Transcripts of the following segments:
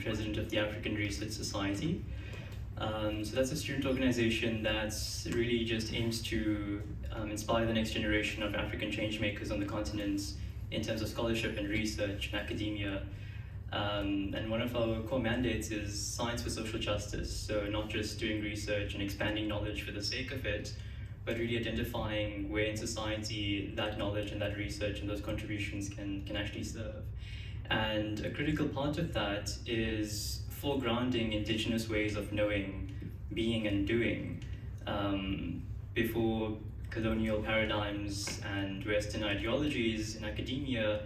president of the African Research Society. So that's a student organization that really just aims to inspire the next generation of African changemakers on the continent in terms of scholarship and research and academia. And one of our core mandates is science for social justice. So not just doing research and expanding knowledge for the sake of it, but really identifying where in society that knowledge and that research and those contributions can actually serve. And a critical part of that is foregrounding indigenous ways of knowing, being and doing before colonial paradigms and Western ideologies in academia.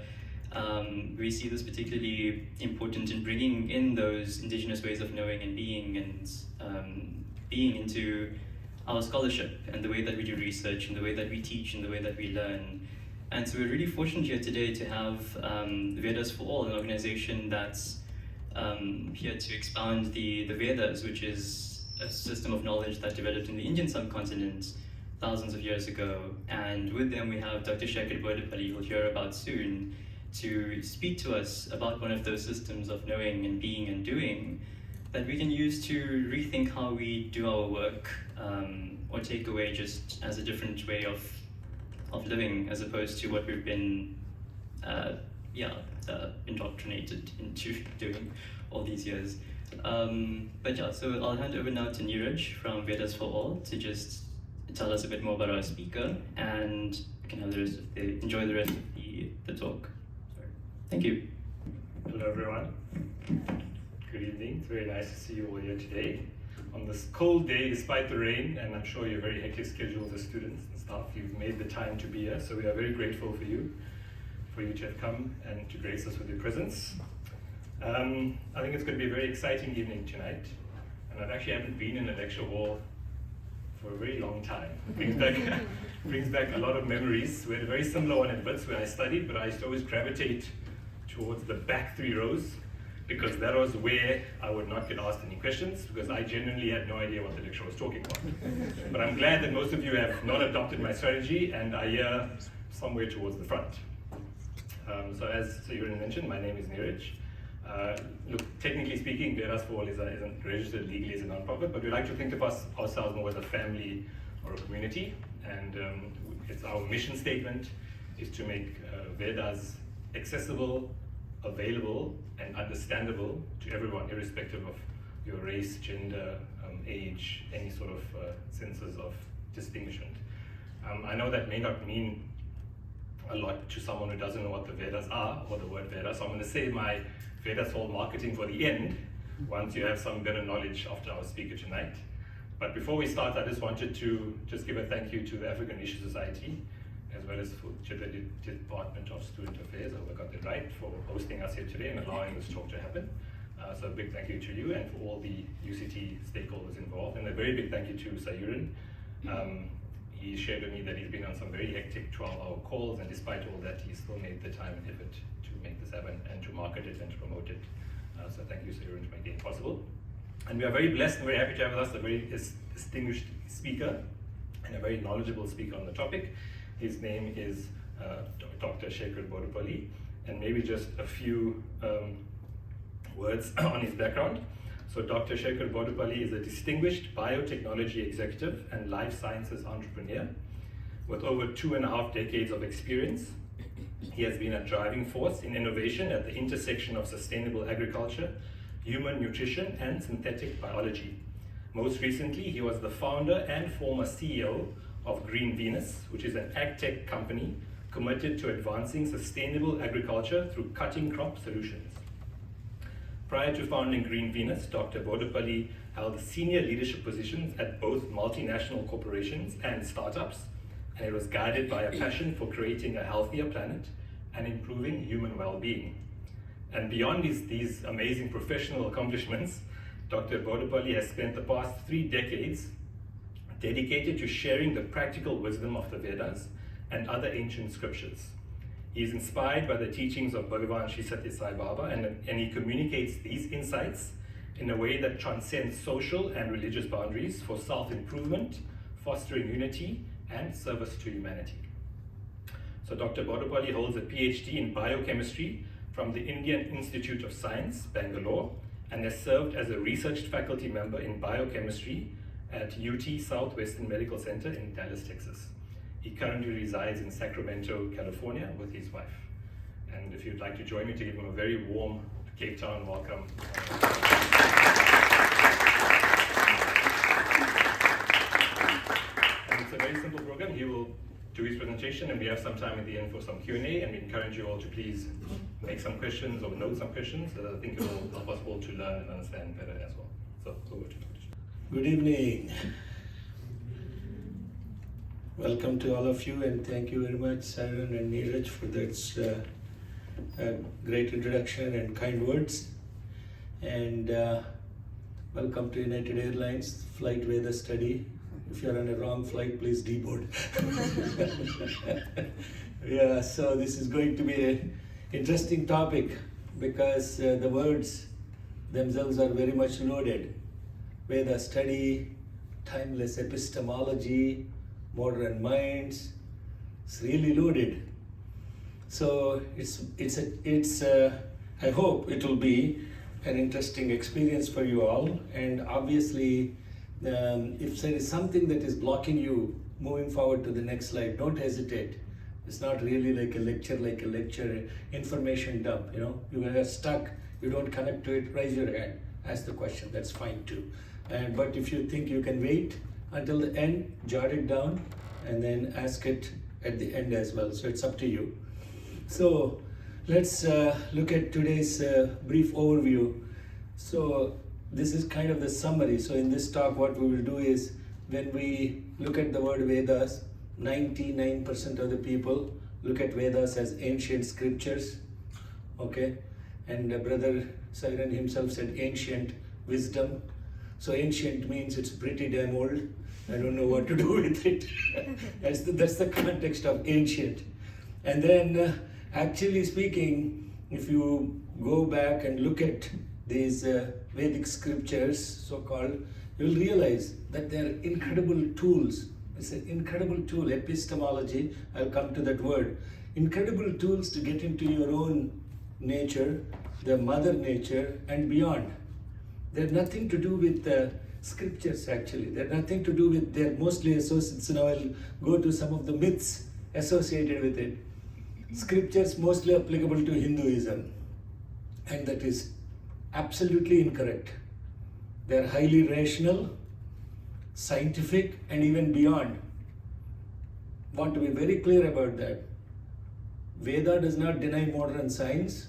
We see this particularly important in bringing in those indigenous ways of knowing and being into our scholarship and the way that we do research and the way that we teach and the way that we learn. And so we're really fortunate here today to have Vedas for All, an organization that's here to expound the Vedas, which is a system of knowledge that developed in the Indian subcontinent thousands of years ago. And with them we have Dr. Shekhar Bodapalli, who we'll hear about soon, to speak to us about one of those systems of knowing and being and doing that we can use to rethink how we do our work, or take away just as a different way of living, as opposed to what we've been indoctrinated into doing all these years. So I'll hand over now to Neeraj from Vedas for All to just tell us a bit more about our speaker, and we can have enjoy the rest of the talk. Sorry. Thank you. Hello everyone. Good evening. It's very nice to see you all here today. On this cold day, despite the rain, and I'm sure your very hectic schedules as students and staff, you've made the time to be here, so we are very grateful for you to have come and to grace us with your presence. I think it's going to be a very exciting evening tonight, and I actually haven't been in a lecture hall for a very long time. It brings back a lot of memories. We had a very similar one at Wits when I studied, but I used to always gravitate towards the back 3 rows, because that was where I would not get asked any questions, because I genuinely had no idea what the lecturer was talking about. But I'm glad that most of you have not adopted my strategy and are here somewhere towards the front. So as Sayurin mentioned, my name is Neeraj. Look, technically speaking, Vedas for All isn't registered legally as a non-profit, but we like to think of ourselves more as a family or a community. And it's our mission statement is to make Vedas accessible, available, and understandable to everyone, irrespective of your race, gender, age, any sort of senses of distinguishment. I know that may not mean a lot to someone who doesn't know what the Vedas are, or the word Veda, so I'm going to save my Vedas for All marketing for the end, once you have some better knowledge after our speaker tonight. But before we start, I just wanted to give a thank you to the African Research Society, as well as to the Department of Student Affairs, I hope I got that right, for hosting us here today and allowing this talk to happen. So a big thank you to you and for all the UCT stakeholders involved, and a very big thank you to Sayurin. He shared with me that he's been on some very hectic 12-hour calls, and despite all that, he still made the time and effort to make this happen and to market it and to promote it. So thank you, Sayurin, for making it possible. And we are very blessed and very happy to have with us a very distinguished speaker and a very knowledgeable speaker on the topic. His name is Dr. Shekhar Bodapalli, and maybe just a few words on his background. So Dr. Shekhar Bodapalli is a distinguished biotechnology executive and life sciences entrepreneur with over 2.5 decades of experience. He has been a driving force in innovation at the intersection of sustainable agriculture, human nutrition, and synthetic biology. Most recently, he was the founder and former CEO of Green Venus, which is an ag-tech company committed to advancing sustainable agriculture through cutting crop solutions. Prior to founding Green Venus, Dr. Bodapalli held senior leadership positions at both multinational corporations and startups, and it was guided by a passion for creating a healthier planet and improving human well-being. And beyond these amazing professional accomplishments, Dr. Bodapalli has spent the past 3 decades dedicated to sharing the practical wisdom of the Vedas and other ancient scriptures. He is inspired by the teachings of Bhagavan Sri Satya Sai Baba, and he communicates these insights in a way that transcends social and religious boundaries for self-improvement, fostering unity, and service to humanity. So Dr. Bodapalli holds a PhD in biochemistry from the Indian Institute of Science, Bangalore, and has served as a research faculty member in biochemistry at UT Southwestern Medical Center in Dallas, Texas. He currently resides in Sacramento, California with his wife. And if you'd like to join me to give him a very warm Cape Town welcome. And it's a very simple program. He will do his presentation and we have some time at the end for some Q&A, and we encourage you all to please make some questions or note some questions that I think it will help us all to learn and understand better as well. So, over to you. Good evening. Welcome to all of you, and thank you very much, Saran and Neeraj, for that great introduction and kind words. And welcome to United Airlines Flight Veda Study. If you're on a wrong flight, please deboard. Yeah, so this is going to be an interesting topic because the words themselves are very much loaded. Veda study, timeless epistemology, modern minds. It's really loaded. So I hope it will be an interesting experience for you all. And obviously, if there is something that is blocking you moving forward to the next slide, don't hesitate. It's not really like a lecture, information dump. You are stuck, you don't connect to it, raise your hand, ask the question, that's fine too. But if you think you can wait until the end, jot it down and then ask it at the end as well. So it's up to you. So let's look at today's brief overview. So this is kind of the summary. So in this talk, what we will do is, when we look at the word Vedas, 99% of the people look at Vedas as ancient scriptures, okay? And Brother Saran himself said ancient wisdom. So ancient means it's pretty damn old. I don't know what to do with it. That's the context of ancient. And then actually speaking, if you go back and look at these Vedic scriptures, so-called, you'll realize that they're incredible tools. It's an incredible tool, epistemology, I'll come to that word. Incredible tools to get into your own nature, the mother nature, and beyond. They're nothing to do with scriptures actually. They're nothing to do with, they're mostly associated. So now I'll go to some of the myths associated with it. Scriptures mostly applicable to Hinduism, and that is absolutely incorrect. They're highly rational, scientific, and even beyond. Want to be very clear about that. Veda does not deny modern science.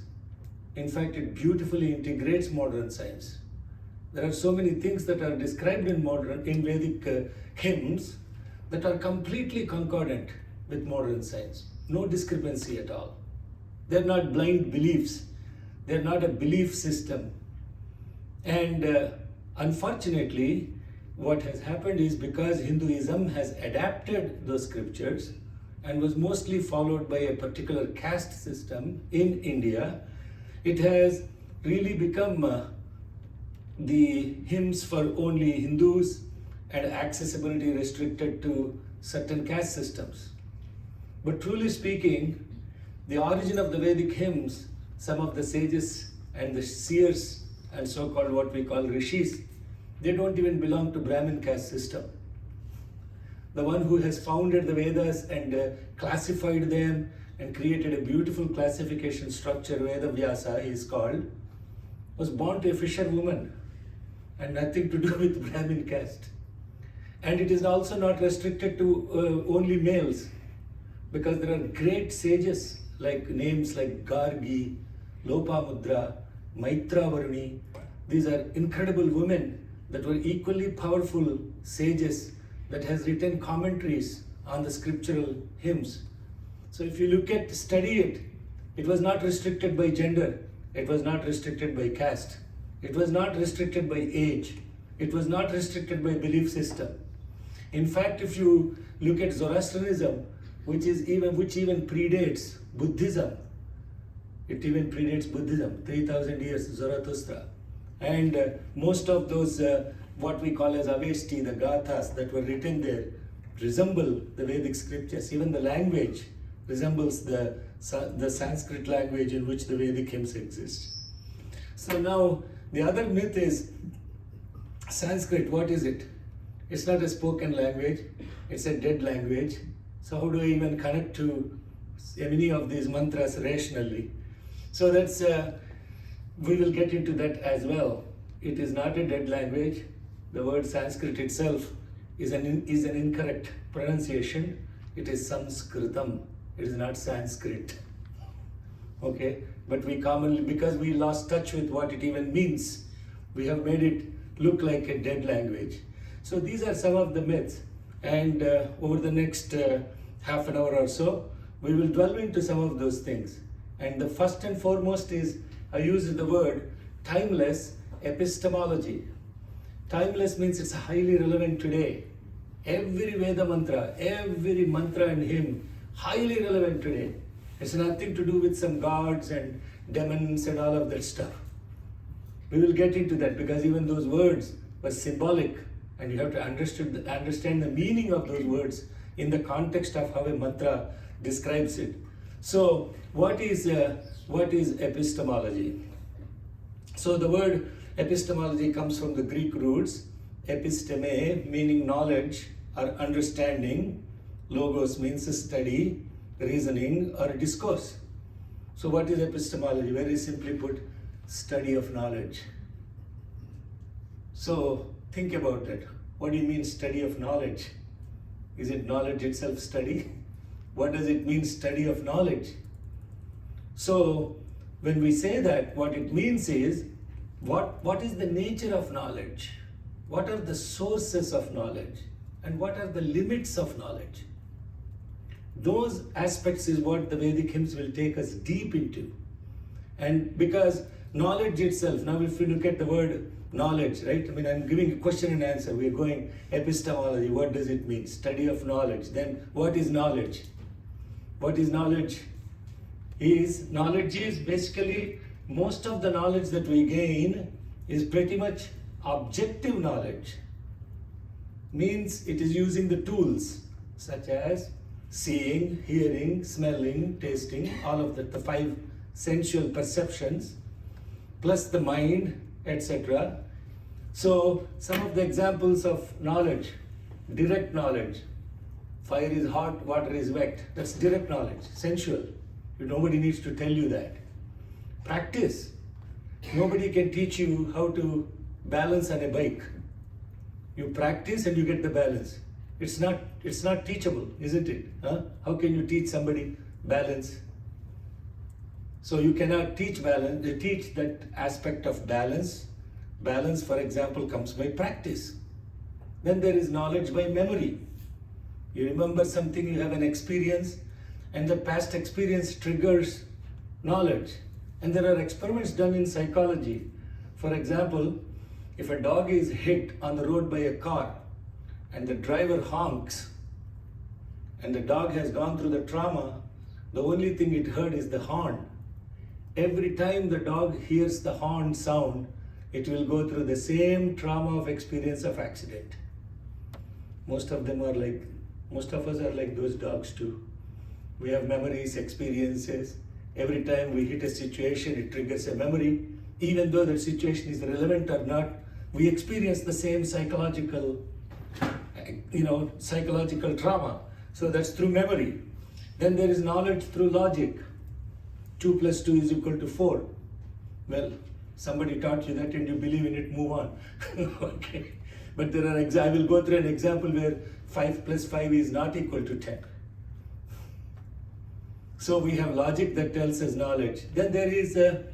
In fact, it beautifully integrates modern science. There are so many things that are described in Vedic hymns that are completely concordant with modern science. No discrepancy at all. They're not blind beliefs. They're not a belief system. And unfortunately, what has happened is, because Hinduism has adapted those scriptures and was mostly followed by a particular caste system in India, it has really become the hymns for only Hindus and accessibility restricted to certain caste systems. But truly speaking, the origin of the Vedic hymns, some of the sages and the seers and so-called what we call rishis, they don't even belong to Brahmin caste system. The one who has founded the Vedas and classified them and created a beautiful classification structure, Veda Vyasa is called, was born to a fisherwoman and nothing to do with Brahmin caste. And it is also not restricted to only males, because there are great sages like names like Gargi, Lopamudra, Maitravani. These are incredible women that were equally powerful sages that has written commentaries on the scriptural hymns. So if you study it, it was not restricted by gender, it was not restricted by caste, it was not restricted by age, it was not restricted by belief system. In fact, if you look at Zoroastrianism, which even predates Buddhism, it even predates Buddhism, 3,000 years, Zarathustra. And most of those, what we call as Avesti, the Gathas that were written there, resemble the Vedic scriptures. Even the language resembles the Sanskrit language in which the Vedic hymns exist. So now, The other myth is Sanskrit. What is it? It's not a spoken language, it's a dead language. So how do I even connect to any of these mantras rationally? So that's, we will get into that as well. It is not a dead language. The word Sanskrit itself is an incorrect pronunciation. It is Sanskritam. It is not Sanskrit. Okay, but we commonly, because we lost touch with what it even means, we have made it look like a dead language. So these are some of the myths, and over the next half an hour or so, we will delve into some of those things. And the first and foremost is, I use the word timeless epistemology. Timeless means it's highly relevant today. Every Veda mantra, every mantra and hymn, highly relevant today. It's nothing to do with some gods and demons and all of that stuff. We will get into that because even those words were symbolic, and you have to understand the meaning of those words in the context of how a mantra describes it. So, what is epistemology? So, the word epistemology comes from the Greek roots, episteme meaning knowledge or understanding, logos means study, reasoning or discourse. So, what is epistemology? Very simply put, study of knowledge. So, think about it. What do you mean study of knowledge? Is it knowledge itself study? What does it mean study of knowledge? So, when we say that, what it means is, what is the nature of knowledge? What are the sources of knowledge? And what are the limits of knowledge? Those aspects is what the Vedic hymns will take us deep into. And because knowledge itself, now if we look at the word knowledge, right? I mean, I'm giving a question and answer. We're going epistemology. What does it mean? Study of knowledge. Then what is knowledge? What is knowledge? Knowledge is basically most of the knowledge that we gain is pretty much objective knowledge. Means it is using the tools such as seeing, hearing, smelling, tasting, all of that, the five sensual perceptions, plus the mind, etc. So, some of the examples of knowledge, direct knowledge. Fire is hot, water is wet. That's direct knowledge, sensual. Nobody needs to tell you that. Practice. Nobody can teach you how to balance on a bike. You practice and you get the balance. It's not teachable, isn't it? Huh? How can you teach somebody balance? So you cannot teach balance. You teach that aspect of balance. Balance, for example, comes by practice. Then there is knowledge by memory. You remember something, you have an experience, and the past experience triggers knowledge. And there are experiments done in psychology. For example, if a dog is hit on the road by a car and the driver honks and the dog has gone through the trauma, the only thing it heard is the horn. Every time the dog hears the horn sound, it will go through the same trauma of experience of accident. Most of us are like those dogs too. We have memories, experiences. Every time we hit a situation, it triggers a memory. Even though the situation is relevant or not, we experience the same psychological trauma. So that's through memory. Then there is knowledge through logic. 2 + 2 = 4. Well, somebody taught you that and you believe in it, move on. Okay. But there are I will go through an example where 5 + 5 is not equal to 10. So we have logic that tells us knowledge. Then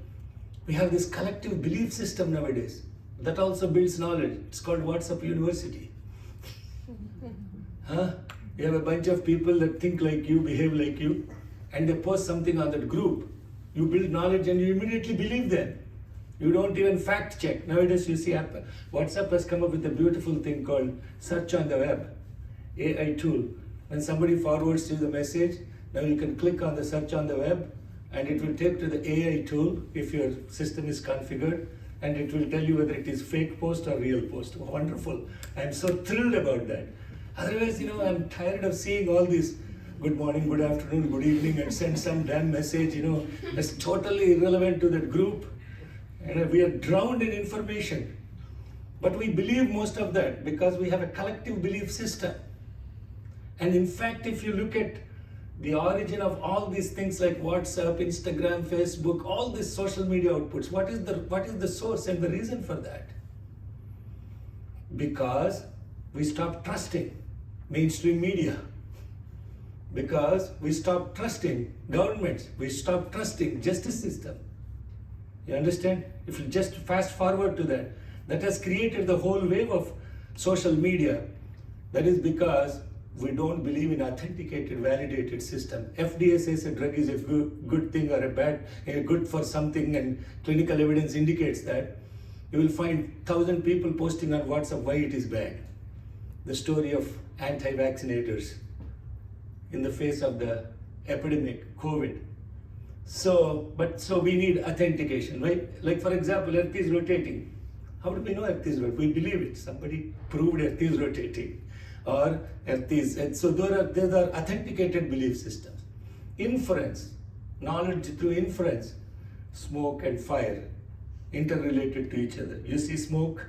we have this collective belief system nowadays. That also builds knowledge. It's called WhatsApp University. Huh? You have a bunch of people that think like you, behave like you, and they post something on that group. You build knowledge and you immediately believe them. You don't even fact check. Nowadays you see WhatsApp has come up with a beautiful thing called search on the web, AI tool. When somebody forwards you the message, now you can click on the search on the web and it will take to the AI tool if your system is configured, and it will tell you whether it is fake post or real post. Wonderful. I'm so thrilled about that. Otherwise, I'm tired of seeing all these good morning, good afternoon, good evening, and send some damn message, that's totally irrelevant to that group. And we are drowned in information. But we believe most of that because we have a collective belief system. And in fact, if you look at the origin of all these things like WhatsApp, Instagram, Facebook, all these social media outputs, what is the source and the reason for that? Because we stopped trusting mainstream media. Because we stopped trusting governments. We stopped trusting justice system. You understand? If you just fast forward to that, that has created the whole wave of social media. That is because we don't believe in authenticated, validated system. FDA says a drug is a good thing or a good for something, and clinical evidence indicates that. You will find 1,000 people posting on WhatsApp why it is bad. The story of anti-vaccinators in the face of the epidemic, COVID. So we need authentication, right? Like for example, Earth is rotating. How do we know Earth is rotating? We believe it. Somebody proved Earth is rotating. Or Earth is, and so there are authenticated belief systems. Inference, knowledge through inference, smoke and fire, interrelated to each other. You see smoke,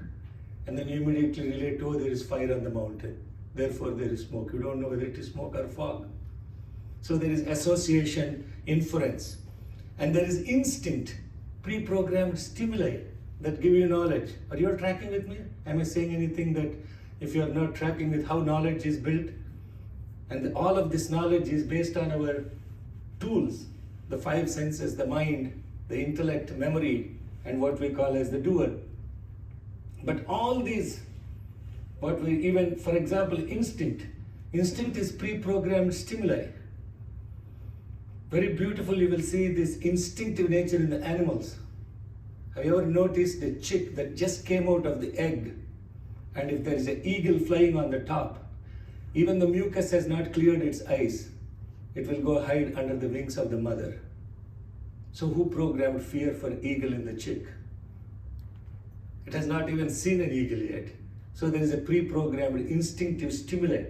and then you immediately relate, oh, there is fire on the mountain. Therefore, there is smoke. You don't know whether it is smoke or fog. So there is association, inference. And there is instinct, pre-programmed stimuli that give you knowledge. Are you all tracking with me? Am I saying anything that if you are not tracking with how knowledge is built? And all of this knowledge is based on our tools, the 5 senses, the mind, the intellect, memory, and what we call as the doer. But all these, what we even, for example, instinct. Instinct is pre-programmed stimuli. Very beautiful, you will see this instinctive nature in the animals. Have you ever noticed the chick that just came out of the egg, and if there is an eagle flying on the top, even the mucus has not cleared its eyes, it will go hide under the wings of the mother. So who programmed fear for eagle in the chick? It has not even seen an eagle yet. So there is a pre-programmed instinctive stimuli,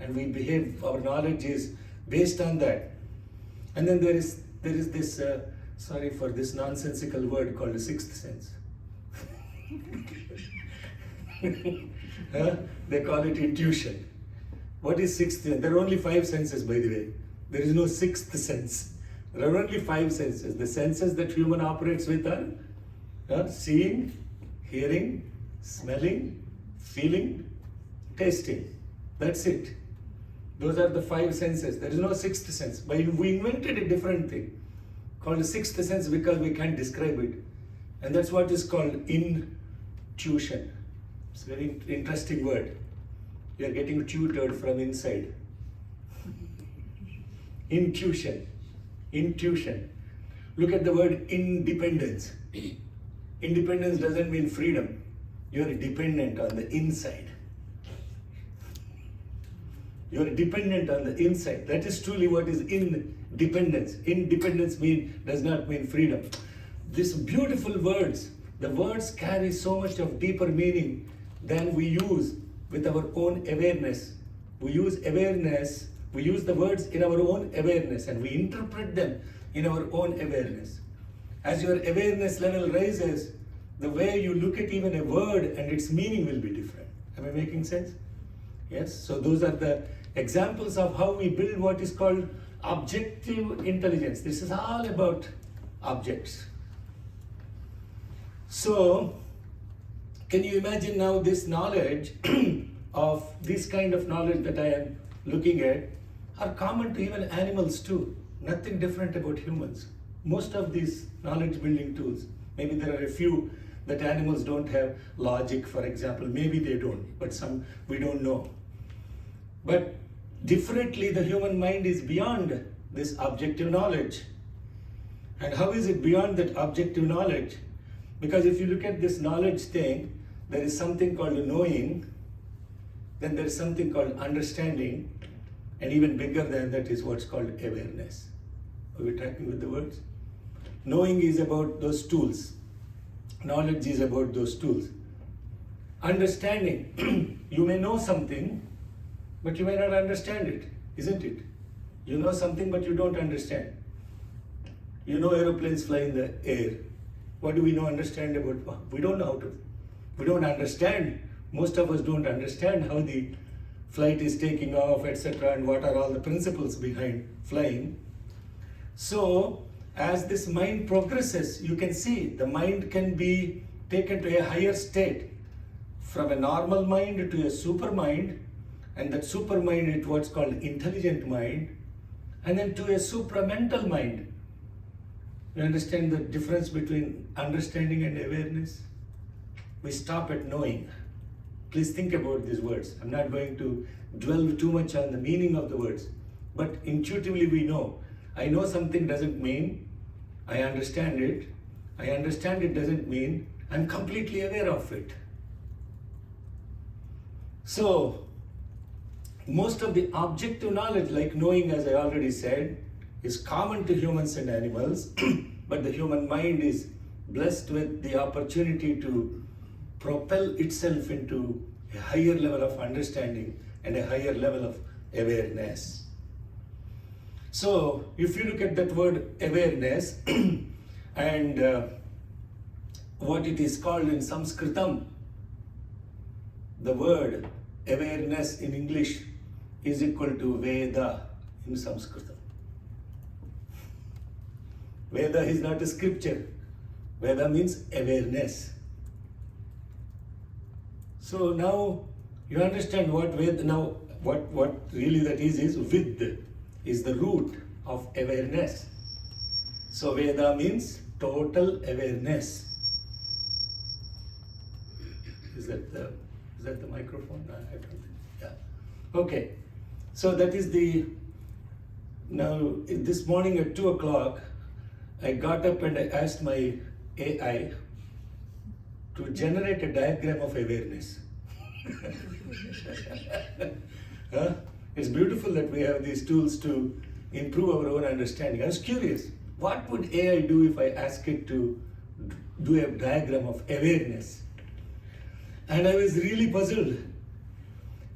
and we behave, our knowledge is based on that. And then there is this, sorry for this nonsensical word called the sixth sense. They call it intuition. What is sixth sense? There are only 5 senses, by the way. There is no sixth sense. There are only 5 senses. The senses that human operates with are seeing, hearing, smelling, feeling, tasting. That's it. Those are the 5 senses. There is no sixth sense. But we invented a different thing called the sixth sense because we can't describe it. And that's what is called intuition. It's a very interesting word. You are getting tutored from inside. Intuition. Intuition. Look at the word independence. Independence doesn't mean freedom. You are dependent on the inside. You are dependent on the inside. That is truly what is independence. Independence does not mean freedom. These beautiful words, the words carry so much of deeper meaning than we use with our own awareness. We use awareness, we use the words in our own awareness, and we interpret them in our own awareness. As your awareness level rises, the way you look at even a word and its meaning will be different. Am I making sense? Yes, so those are the examples of how we build what is called objective intelligence. This is all about objects. So, can you imagine now this knowledge of this kind of knowledge that I am looking at are common to even animals too. Nothing different about humans. Most of these knowledge building tools, maybe there are a few that animals don't have, logic for example, maybe they don't, but some we don't know. But differently, the human mind is beyond this objective knowledge. And how is it beyond that objective knowledge? Because if you look at this knowledge thing, there is something called knowing, then there is something called understanding, and even bigger than that is what's called awareness. Are we tracking with the words? Knowing is about those tools. Knowledge is about those tools. Understanding, you may know something, but you may not understand it, isn't it? You know something, but you don't understand. You know aeroplanes fly in the air, What do we know, understand about? We don't know how to. We don't understand. Most of us don't understand how the flight is taking off, etc., and what are all the principles behind flying. So, as this mind progresses, you can see the mind can be taken to a higher state, from a normal mind to a super mind, and that super mind is what's called intelligent mind, and then to a supramental mind. You understand the difference between understanding and awareness? We stop at knowing. Please think about these words. I'm not going to dwell too much on the meaning of the words, but intuitively we know. I know something doesn't mean I understand it. I understand it doesn't mean I'm completely aware of it. So, most of the objective knowledge, like knowing, as I already said, is common to humans and animals, but the human mind is blessed with the opportunity to propel itself into a higher level of understanding and a higher level of awareness. So, if you look at that word awareness and what it is called in Sanskritam, the word awareness in English is equal to Veda in Sanskritam. Veda is not a scripture. Veda means awareness. So now you understand what Veda, now what really that is Vid is the root of awareness. So Veda means total awareness. Is that the microphone? No, I don't think. Yeah. Okay. So that is the. Now this morning at 2 o'clock, I got up and I asked my AI to generate a diagram of awareness. It's beautiful that we have these tools to improve our own understanding. I was curious, what would AI do if I ask it to do a diagram of awareness? And I was really puzzled.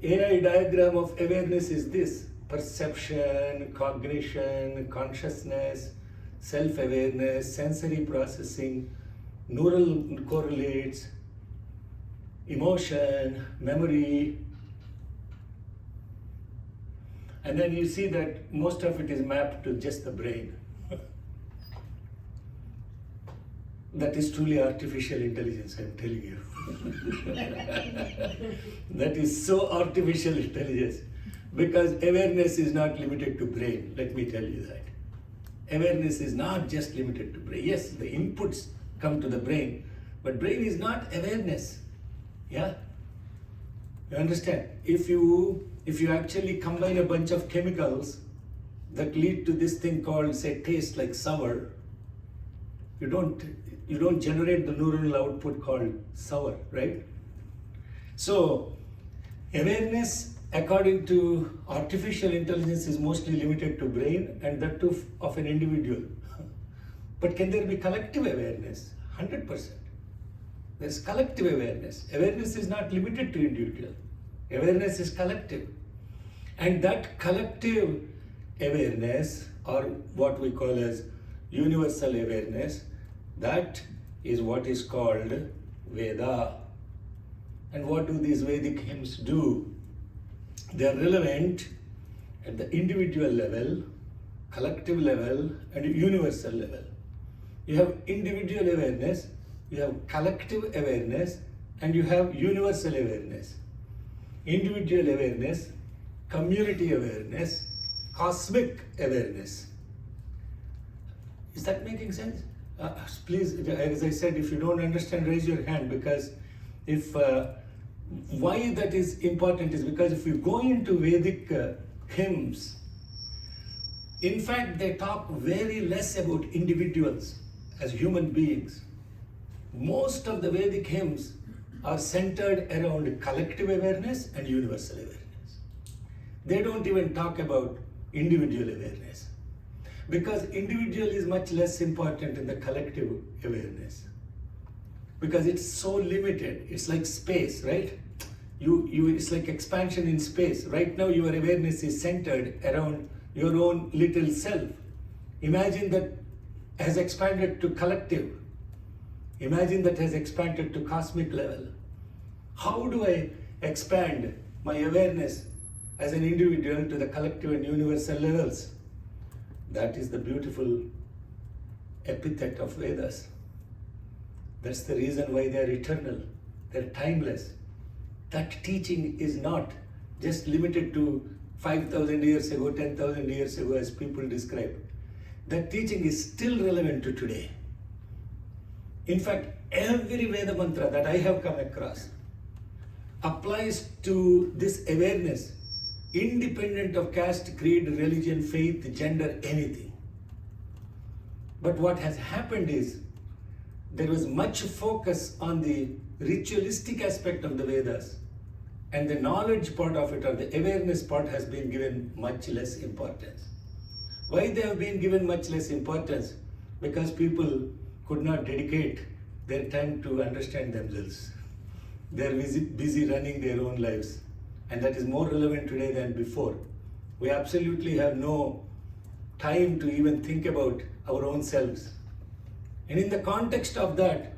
AI diagram of awareness is this: perception, cognition, consciousness, self-awareness, sensory processing, neural correlates, emotion, memory. And then you see that most of it is mapped to just the brain. That is truly artificial intelligence, I'm telling you. That is so artificial intelligence, because awareness is not limited to brain, let me tell you that. Awareness is not just limited to brain. Yes, the inputs come to the brain, but brain is not awareness. Yeah? You understand? If you actually combine a bunch of chemicals that lead to this thing called, say, taste like sour, you don't generate the neuronal output called sour, right? So, awareness, according to artificial intelligence, is mostly limited to brain, and that too of an individual. But can there be collective awareness? 100%. There's collective awareness. Awareness is not limited to individual. Awareness is collective. And that collective awareness, or what we call as universal awareness, that is what is called Veda. And what do these Vedic hymns do? They are relevant at the individual level, collective level, and universal level. You have individual awareness, you have collective awareness, and you have universal awareness. Individual awareness, community awareness, cosmic awareness. Is that making sense? Please, as I said, if you don't understand, raise your hand, because why that is important is because if you go into Vedic hymns, in fact, they talk very less about individuals as human beings. Most of the Vedic hymns are centered around collective awareness and universal awareness. They don't even talk about individual awareness, because individual is much less important in the collective awareness, because it's so limited. It's like space, right? It's like expansion in space. Right now your awareness is centered around your own little self. Imagine that has expanded to collective. Imagine that has expanded to cosmic level. How do I expand my awareness as an individual to the collective and universal levels? That is the beautiful epithet of Vedas. That's the reason why they are eternal, they're timeless. That teaching is not just limited to 5,000 years ago, 10,000 years ago, as people describe. That teaching is still relevant to today. In fact, every Veda mantra that I have come across applies to this awareness, independent of caste, creed, religion, faith, gender, anything. But what has happened is, there was much focus on the ritualistic aspect of the Vedas, and the knowledge part of it, or the awareness part, has been given much less importance. Why they have been given much less importance? Because people could not dedicate their time to understand themselves. They are busy running their own lives, and that is more relevant today than before. We absolutely have no time to even think about our own selves. And in the context of that,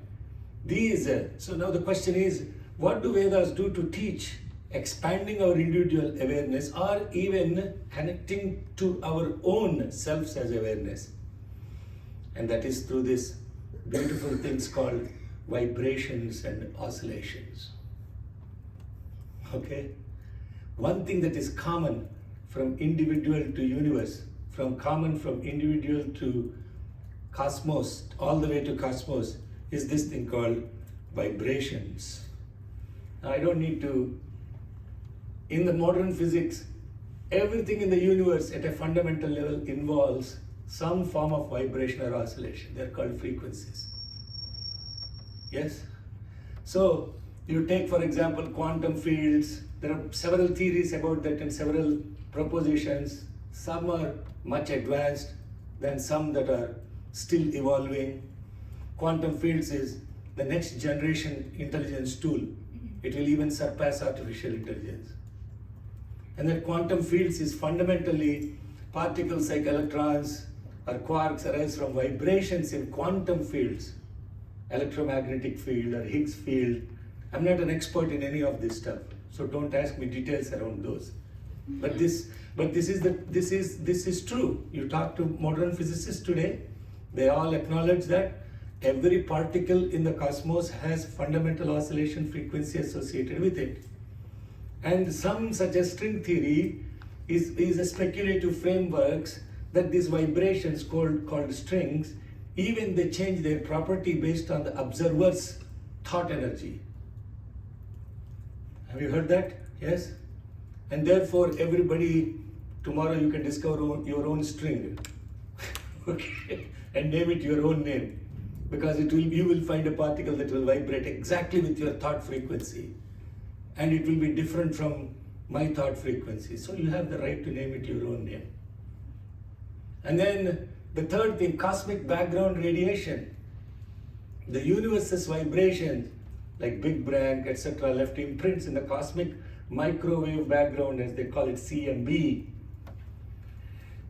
so now the question is, what do Vedas do to teach expanding our individual awareness, or even connecting to our own selves as awareness? And that is through this beautiful things called vibrations and oscillations. Okay? One thing that is common from individual to universe, from individual to cosmos, all the way to cosmos, is this thing called vibrations. Now, I don't need to, in the modern physics, everything in the universe at a fundamental level involves some form of vibration or oscillation. They're called frequencies. Yes? So, you take, for example, quantum fields. There are several theories about that and several propositions. Some are much advanced, then some that are still evolving. Quantum fields is the next generation intelligence tool. It will even surpass artificial intelligence. And that quantum fields is fundamentally particles like electrons or quarks arise from vibrations in quantum fields, electromagnetic field or Higgs field. I'm not an expert in any of this stuff, so don't ask me details around those. But this is true. You talk to modern physicists today, they all acknowledge that every particle in the cosmos has fundamental oscillation frequency associated with it. And some such as string theory is a speculative frameworks that these vibrations called strings, even they change their property based on the observer's thought energy. Have you heard that? Yes? And therefore everybody, tomorrow you can discover your own string. Okay? And name it your own name. Because you will find a particle that will vibrate exactly with your thought frequency. And it will be different from my thought frequency. So you have the right to name it your own name. And then the third thing, cosmic background radiation. The universe's vibrations, like Big Bang, etc., left imprints in the cosmic microwave background, as they call it, CMB,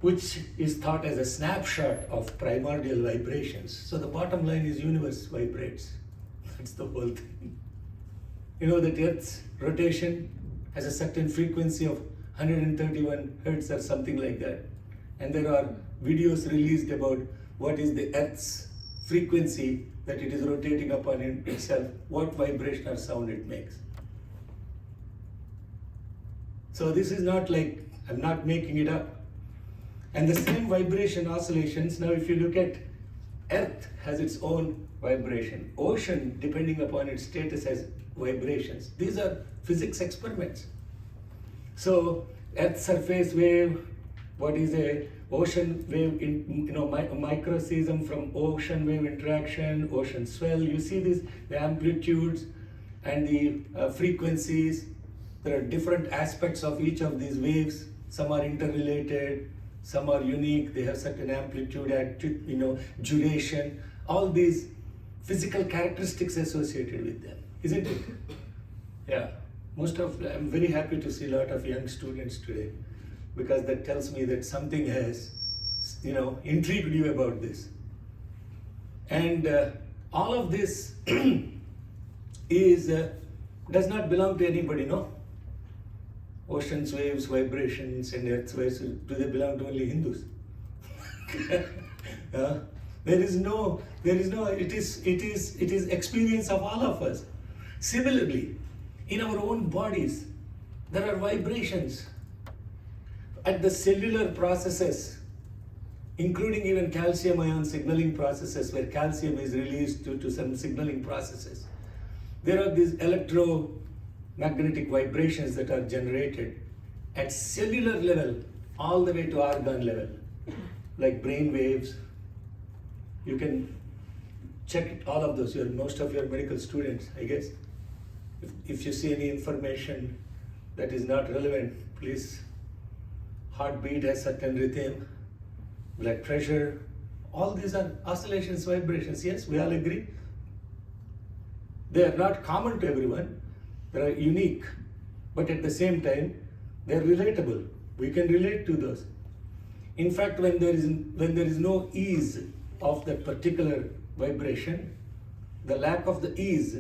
which is thought as a snapshot of primordial vibrations. So the bottom line is universe vibrates. That's the whole thing. You know that Earth's rotation has a certain frequency of 131 hertz or something like that. And there are videos released about what is the Earth's frequency that it is rotating upon itself, what vibration or sound it makes. So this is not like, I'm not making it up. And the same vibration oscillations, now if you look at Earth has its own vibration. Ocean, depending upon its status, has vibrations. These are physics experiments. So Earth surface wave, what is a ocean wave, microseism from ocean wave interaction, ocean swell. You see this, the amplitudes and the frequencies. There are different aspects of each of these waves. Some are interrelated, some are unique. They have certain amplitude, duration. All these physical characteristics associated with them, isn't it? Yeah. I'm very happy to see a lot of young students today, because that tells me that something has, intrigued you about this. And All of this is does not belong to anybody, no? Oceans, waves, vibrations, and earth waves, do they belong to only Hindus? There is no, it is experience of all of us. Similarly, in our own bodies, there are vibrations at the cellular processes, including even calcium ion signaling processes, where calcium is released due to some signaling processes. There are these electromagnetic vibrations that are generated at cellular level all the way to organ level, like brain waves. You can check all of those. Most of your medical students, I guess. If you see any information that is not relevant, please. Heartbeat has certain rhythm, blood pressure, all these are oscillations, vibrations. Yes, we all agree. They are not common to everyone. They are unique, but at the same time, they are relatable. We can relate to those. In fact, when there is no ease of that particular vibration, the lack of the ease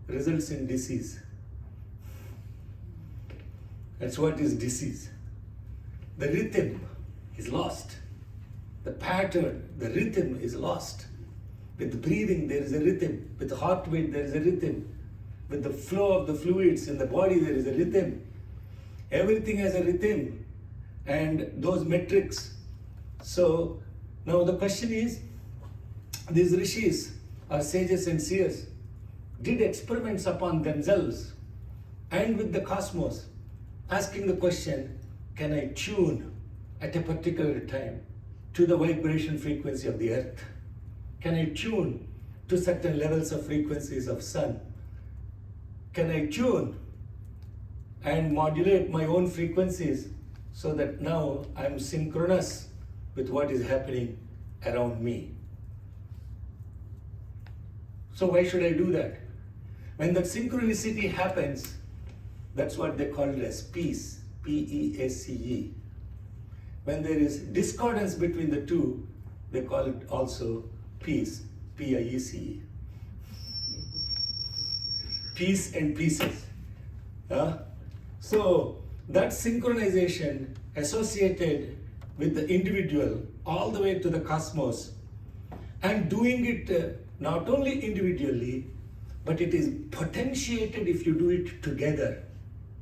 results in disease. That's what is disease. The rhythm is lost. The pattern, the rhythm is lost. With breathing, there is a rhythm. With heartbeat, there is a rhythm. With the flow of the fluids in the body, there is a rhythm. Everything has a rhythm and those metrics. So now the question is, these rishis or sages and seers did experiments upon themselves and with the cosmos, asking the question, can I tune at a particular time to the vibration frequency of the earth? Can I tune to certain levels of frequencies of sun? Can I tune and modulate my own frequencies so that now I'm synchronous with what is happening around me? So why should I do that? When that synchronicity happens, that's what they call it as peace, P-E-A-C-E. When there is discordance between the two, they call it also peace, P-I-E-C-E. Peace and pieces. So that synchronization associated with the individual all the way to the cosmos, and doing it not only individually, but it is potentiated if you do it together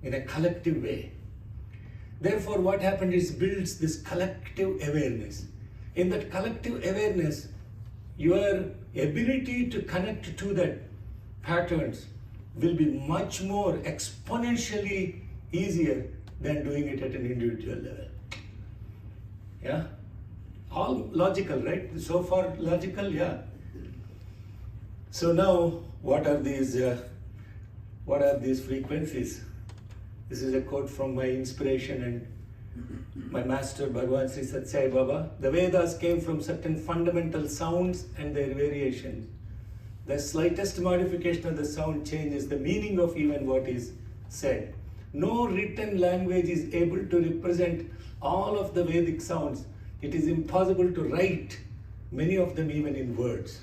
in a collective way. Therefore, what happened is builds this collective awareness. In that collective awareness, your ability to connect to that patterns will be much more exponentially easier than doing it at an individual level. Yeah? All logical, right? So far logical, yeah. So now, what are these frequencies? This is a quote from my inspiration and my master Bhagavan Sri Sathya Sai Baba. The Vedas came from certain fundamental sounds and their variations. The slightest modification of the sound changes the meaning of even what is said. No written language is able to represent all of the Vedic sounds. It is impossible to write many of them even in words.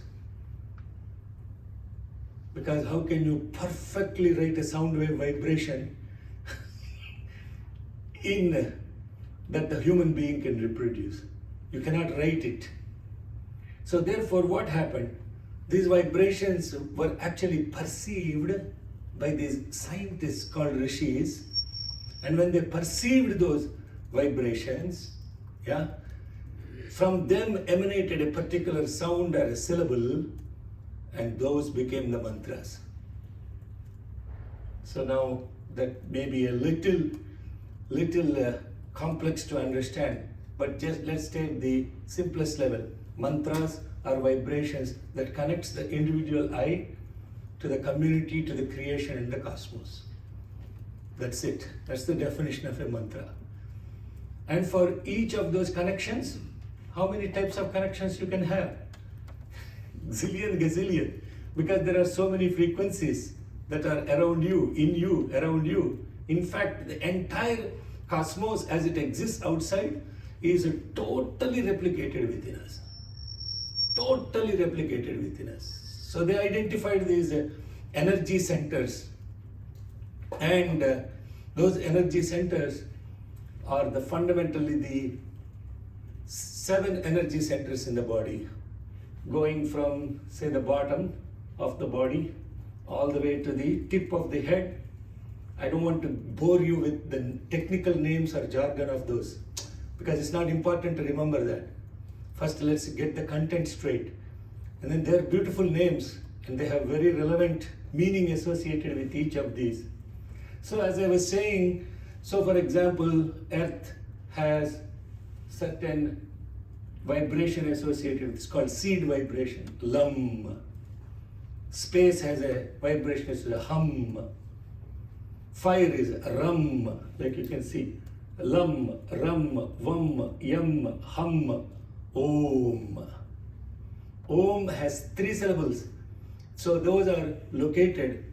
Because how can you perfectly write a sound wave vibration in that the human being can reproduce? You cannot write it. So therefore, what happened? These vibrations were actually perceived by these scientists called rishis, and when they perceived those vibrations, yeah, from them emanated a particular sound or a syllable, and those became the mantras. So now that may be a little complex to understand, but just let's take the simplest level. Mantras are vibrations that connects the individual I to the community, to the creation and the cosmos. That's it. That's the definition of a mantra. And for each of those connections, how many types of connections you can have? Zillion, gazillion. Because there are so many frequencies that are around you, in you, around you. In fact, the entire cosmos as it exists outside is totally replicated within us. Totally replicated within us. So they identified these energy centers, and those energy centers are fundamentally the 7 energy centers in the body, going from, say, the bottom of the body all the way to the tip of the head. I don't want to bore you with the technical names or jargon of those, because it's not important to remember that. First, let's get the content straight. And then they're beautiful names, and they have very relevant meaning associated with each of these. So as I was saying, so for example, Earth has certain vibration associated with, it's called seed vibration, lum. Space has a vibration, it's a hum. Fire is rum, like you can see. Lam, ram, vam, yam, hum, om. Om has 3 syllables. So those are located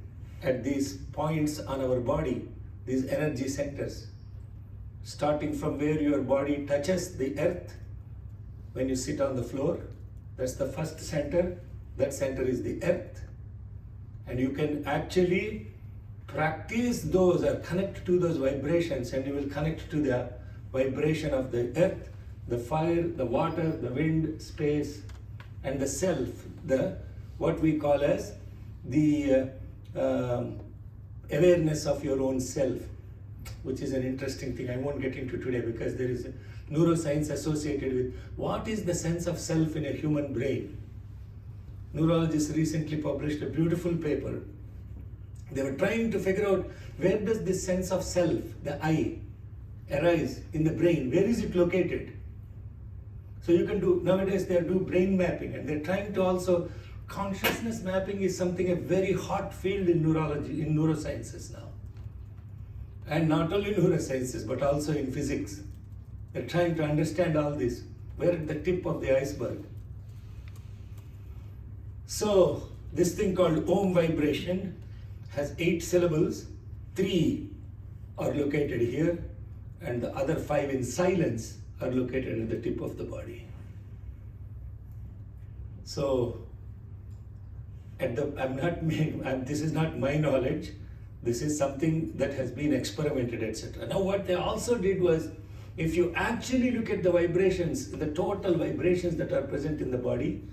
at these points on our body, these energy centers. Starting from where your body touches the earth, when you sit on the floor, that's the first center. That center is the earth. And you can actually practice those or connect to those vibrations, and you will connect to the vibration of the earth, the fire, the water, the wind, space, and the self, the what we call as the awareness of your own self, which is an interesting thing I won't get into today, because there is a neuroscience associated with what is the sense of self in a human brain. Neurologists recently published a beautiful paper. They were trying to figure out, where does this sense of self, the I, arise in the brain? Where is it located? So you can do, nowadays they do brain mapping, and they're trying to also, consciousness mapping is something, a very hot field in neurology, in neurosciences now. And not only neurosciences, but also in physics. They're trying to understand all this. We're at the tip of the iceberg. So this thing called Om vibration has 8 syllables. 3 are located here, and the other 5 in silence are located at the tip of the body. So this is not my knowledge. This is something that has been experimented, etc. Now what they also did was, if you actually look at the vibrations, the total vibrations that are present in the body,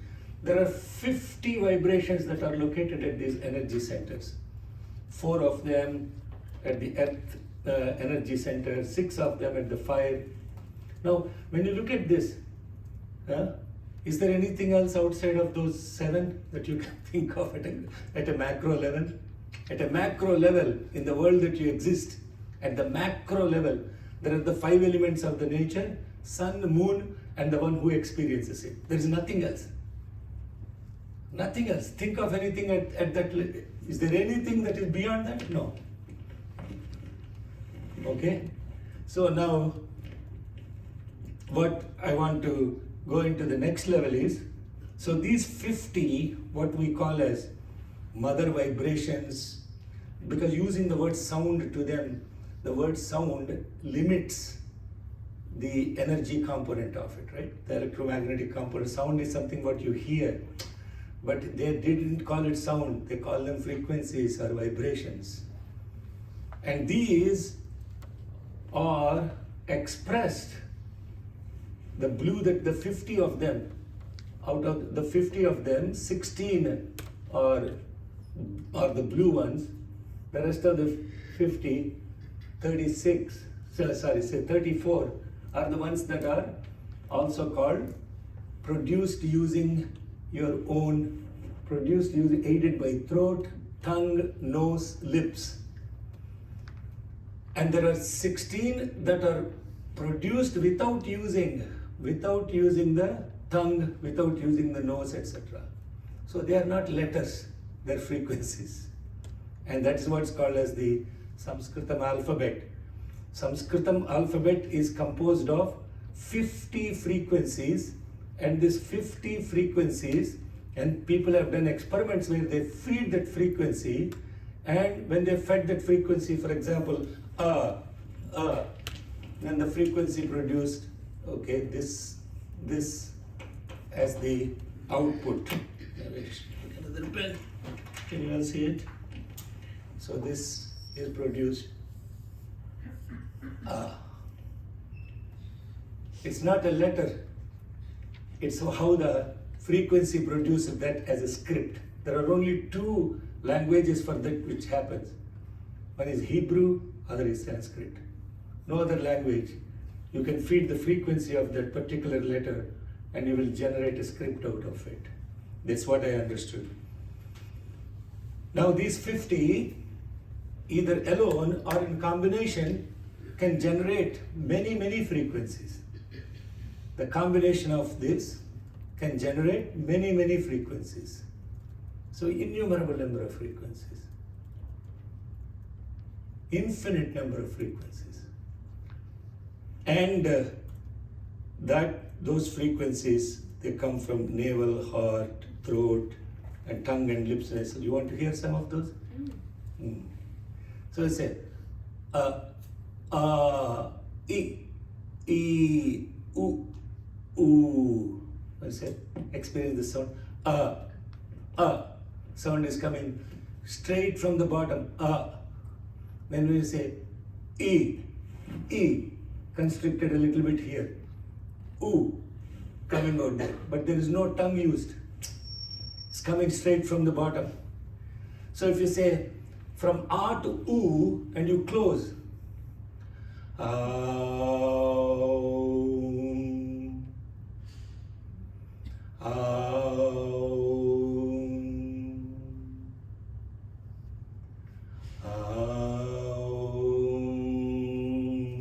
there are 50 vibrations that are located at these energy centers. 4 of them at the earth energy center, 6 of them at the fire. Now, when you look at this, is there anything else outside of those 7 that you can think of at a macro level? At a macro level, in the world that you exist, at the macro level, there are the 5 elements of the nature, sun, moon, and the one who experiences it. There is nothing else. Nothing else. Think of anything at that level. Is there anything that is beyond that? No. Okay? So now, what I want to go into the next level is, so these 50, what we call as mother vibrations, because using the word sound to them, the word sound limits the energy component of it, right? The electromagnetic component. Sound is something what you hear, but they didn't call it sound, they call them frequencies or vibrations. And these are expressed, the 50 of them, out of the 50 of them, 16 are the blue ones. The rest of the 50, 34 are the ones that are also called produced using your own, aided by throat, tongue, nose, lips. And there are 16 that are produced without using the tongue, without using the nose, etc. So they are not letters, they're frequencies. And that's what's called as the Sanskritam alphabet. Sanskritam alphabet is composed of 50 frequencies, and these 50 frequencies, and people have done experiments where they feed that frequency, and when they fed that frequency, for example, then the frequency produced, okay, this as the output. another pen. Can you all see it? So this is produced. It's not a letter. It's how the frequency produces that as a script. There are only two languages for that which happens. One is Hebrew, other is Sanskrit. No other language. You can feed the frequency of that particular letter and you will generate a script out of it. That's what I understood. Now these 50, either alone or in combination, can generate many, many frequencies. The combination of this can generate many, many frequencies. So innumerable number of frequencies. Infinite number of frequencies. And those frequencies, they come from navel, heart, throat, and tongue and lips. And I said, you want to hear some of those? So I said, e, u. I said, experience the sound. Sound is coming straight from the bottom. Then we say, e, constricted a little bit here. U, coming out there. But there is no tongue used. It's coming straight from the bottom. So if you say from A to U and you close,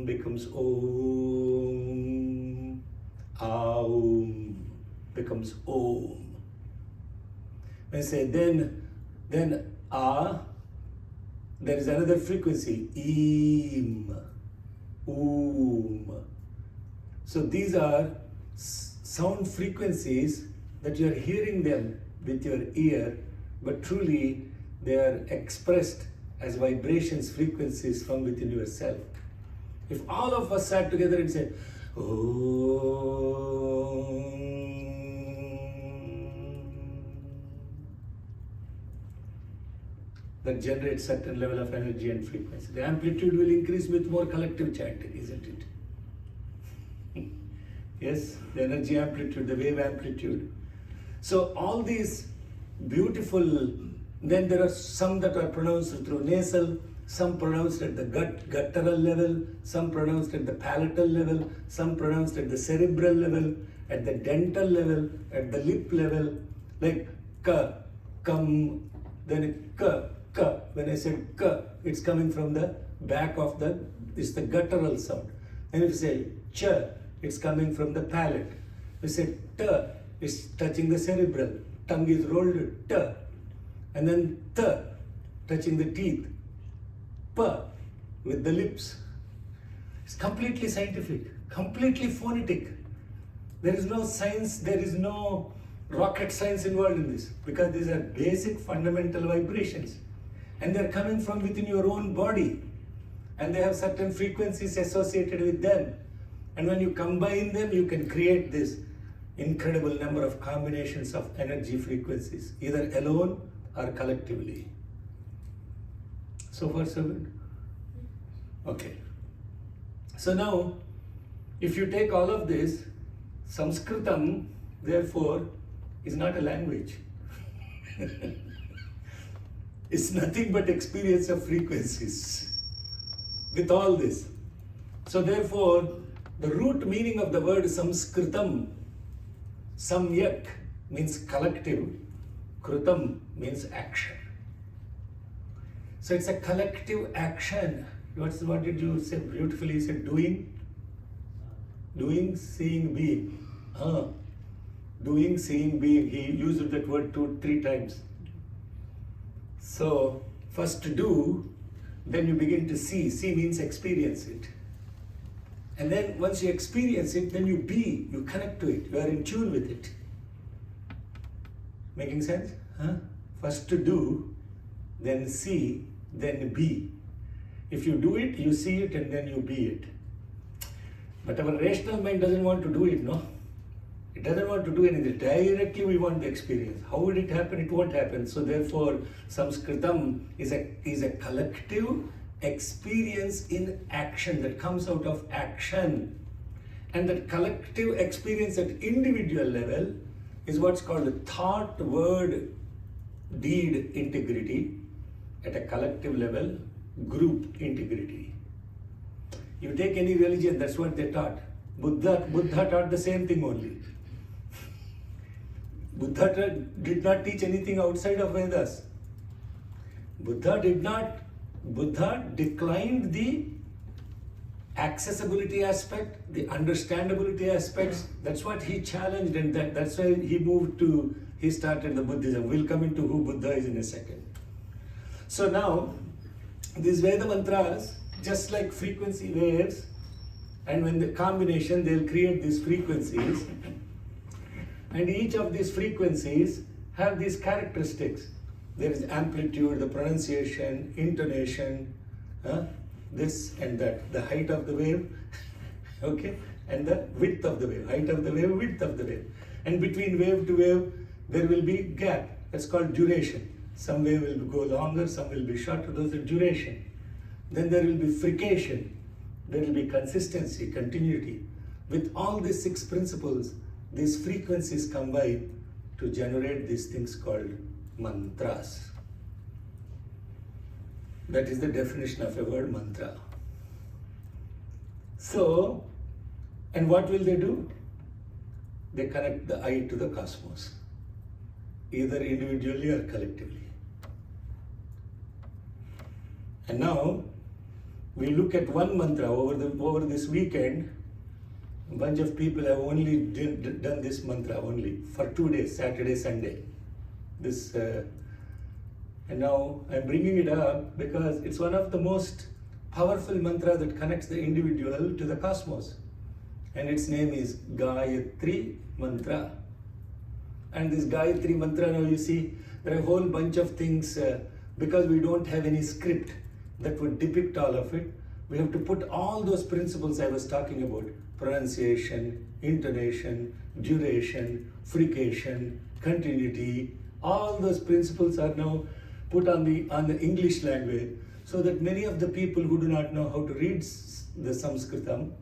becomes Om, Aum becomes Om. When I say then A, there is another frequency, Im, Om. So these are sound frequencies that you are hearing them with your ear, but truly they are expressed as vibrations, frequencies from within yourself. If all of us sat together and said, Om, that generates certain level of energy and frequency. The amplitude will increase with more collective chanting, isn't it? Yes, the energy amplitude, the wave amplitude. So all these beautiful, then there are some that are pronounced through nasal, some pronounced at the guttural level, some pronounced at the palatal level, some pronounced at the cerebral level, at the dental level, at the lip level, like ka, kam, then ka. When I said ka, it's coming from the back of it's the guttural sound. And if you say cha, it's coming from the palate. We say ta, it's touching the cerebral. Tongue is rolled ta. And then ta, touching the teeth. Pa, with the lips. It's completely scientific, completely phonetic. There is no science, there is no rocket science involved in this, because these are basic fundamental vibrations. And they're coming from within your own body. And they have certain frequencies associated with them. And when you combine them, you can create this incredible number of combinations of energy frequencies, either alone or collectively. So far, so good? Okay. So now, if you take all of this, Sanskritam, therefore, is not a language. It's nothing but experience of frequencies with all this. So therefore, the root meaning of the word Sanskritam, Samyak means collective, Kritam means action. So it's a collective action. What did you say beautifully? You said doing, seeing, being. Doing, seeing, being. He used that word 2-3 times. So first do, then you begin to see. See means experience it. And then once you experience it, then you be, you connect to it, you are in tune with it. Making sense? First to do, then see, then be. If you do it, you see it, and then you be it. But our rational mind doesn't want to do it, no? It doesn't want to do anything. Directly we want the experience. How would it happen? It won't happen. So therefore, Sanskritam is a collective experience in action that comes out of action. And that collective experience at individual level is what's called thought, word, deed integrity. At a collective level, group integrity. You take any religion, that's what they taught. Buddha taught the same thing only. Buddha did not teach anything outside of Vedas. Buddha declined the accessibility aspect, the understandability aspects. That's what he challenged, and that's why he started the Buddhism. We'll come into who Buddha is in a second. So now, these Veda mantras, just like frequency waves, and when the combination, they'll create these frequencies. And each of these frequencies have these characteristics. There is amplitude, the pronunciation, intonation, this and that, the height of the wave, okay, and the width of the wave, height of the wave, width of the wave. And between wave to wave, there will be gap. That's called duration. Some wave will go longer, some will be shorter. Those are duration. Then there will be frication. There will be consistency, continuity. With all these 6 principles, these frequencies combine to generate these things called mantras. That is the definition of a word, mantra. So, and what will they do? They connect the I to the cosmos, either individually or collectively. And now, we look at one mantra over this weekend. A bunch of people have only done this mantra only for 2 days, Saturday, Sunday. And now I'm bringing it up because it's one of the most powerful mantra that connects the individual to the cosmos. And its name is Gayatri Mantra. And this Gayatri Mantra, now you see, there are a whole bunch of things, because we don't have any script that would depict all of it. We have to put all those principles I was talking about, pronunciation, intonation, duration, frication, continuity, all those principles are now put on the English language, so that many of the people who do not know how to read the Sanskritam,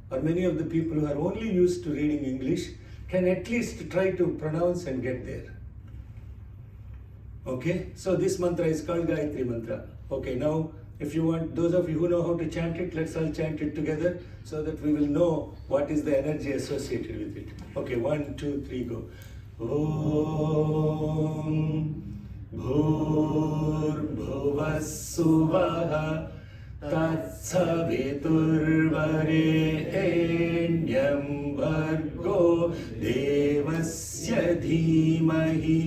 or many of the people who are only used to reading English, can at least try to pronounce and get there. Okay, so this mantra is called Gayatri Mantra. Okay, now if you want, those of you who know how to chant it, let's all chant it together so that we will know what is the energy associated with it. Okay, 1, 2, 3, go. Om Bhur Bhuvassuvaha Tatsaviturvarenyam Vargo Devasya Dhimahi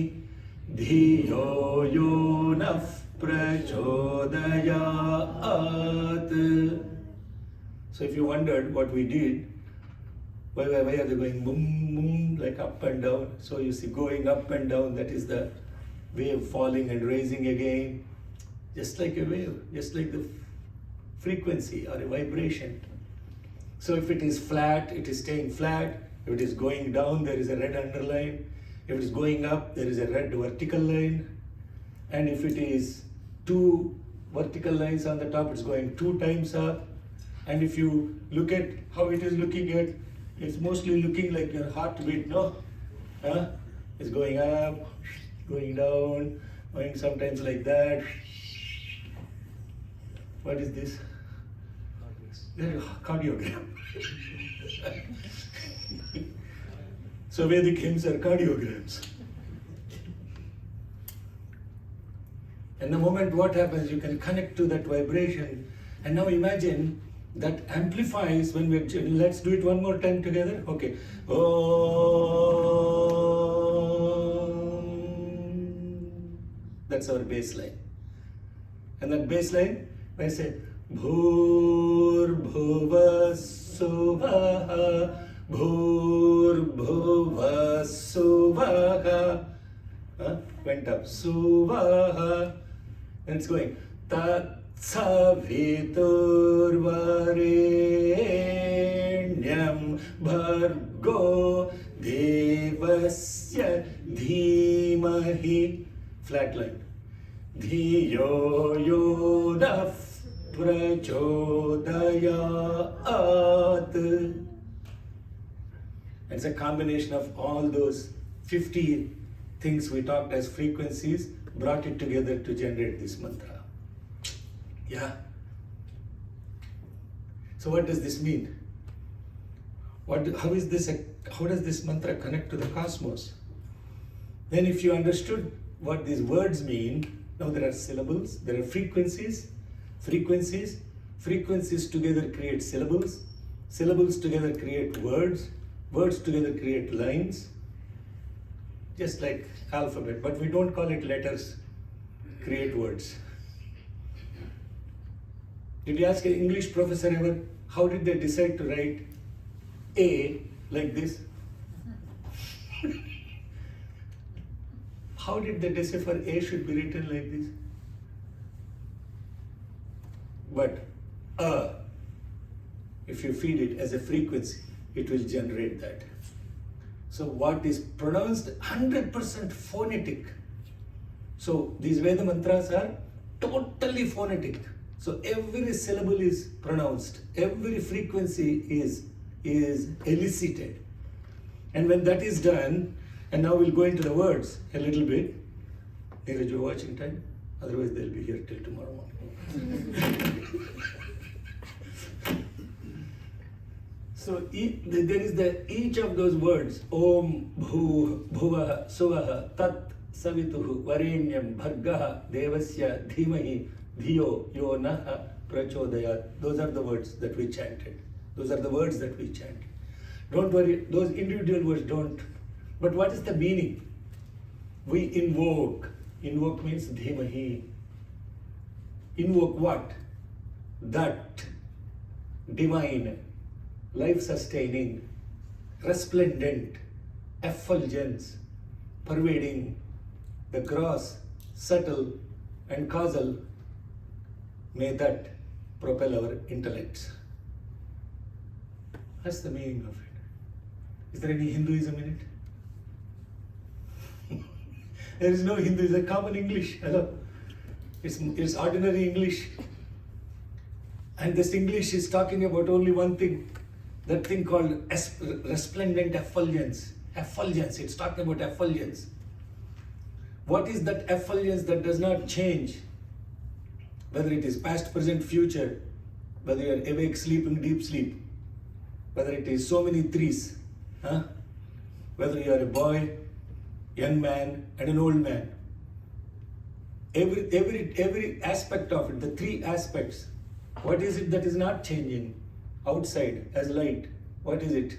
Dhiyo Yonah Prachodayat. So if you wondered what we did, why are they going boom, boom, like up and down? So you see going up and down, that is the wave falling and raising again, just like a wave, just like the frequency or a vibration. So if it is flat, it is staying flat. If it is going down, there is a red underline. If it is going up, there is a red vertical line. And if it is 2 vertical lines on the top, it's going 2 times up. And if you look at how it is looking at, it's mostly looking like your heartbeat, no? It's going up, going down, going sometimes like that. What is this? Cardiogram. So Vedic hymns are cardiograms. And the moment what happens, you can connect to that vibration. And now imagine that amplifies when we're, let's do it one more time together. Okay. Om. That's our bass line. And that bass line, when I say Bhur Bhuva Suvaha Bhur Bhuva Suvaha, went up Suvaha, and it's going Tatsaviturvarenyam Bhargo devasya dhimahi. Flat line. Dhiyo yo nah prachodayat. It's a combination of all those 50 things we talked as frequencies, brought it together to generate this mantra. Yeah. So what does this mean? How does this mantra connect to the cosmos? Then if you understood what these words mean, now there are syllables, there are frequencies together create syllables together create words together create lines, just like alphabet, but we don't call it letters, create words. Did you ask an English professor ever, how did they decide to write A like this? How did they decipher A should be written like this? But if you feed it as a frequency, it will generate that. So what is pronounced 100% phonetic. So these Veda mantras are totally phonetic. So every syllable is pronounced, every frequency is elicited. And when that is done, and now we'll go into the words a little bit. Neeraj, you're watching time? Otherwise they'll be here till tomorrow morning. So there is each of those words, Om, Bhuvaha, Suvaha, Tat, Savituhu, Varenyam, Bhargaha, Devasya, Dhimahi, Dhiyo, Yo Naha, Prachodayat. Those are the words that we chanted. Don't worry, those individual words don't. But what is the meaning? We invoke. Invoke means Dhimahi. Invoke what? That divine, life-sustaining, resplendent, effulgence, pervading the gross, subtle, and causal. May that propel our intellects. That's the meaning of it. Is there any Hinduism in it? There is no Hinduism, it's a common English. Hello. It's ordinary English. And this English is talking about only one thing. That thing called resplendent effulgence. Effulgence, it's talking about effulgence. What is that effulgence that does not change? Whether it is past, present, future, whether you are awake, sleeping, deep sleep, whether it is so many threes, whether you are a boy, young man, and an old man. Every aspect of it, the three aspects, what is it that is not changing? Outside as light, what is it?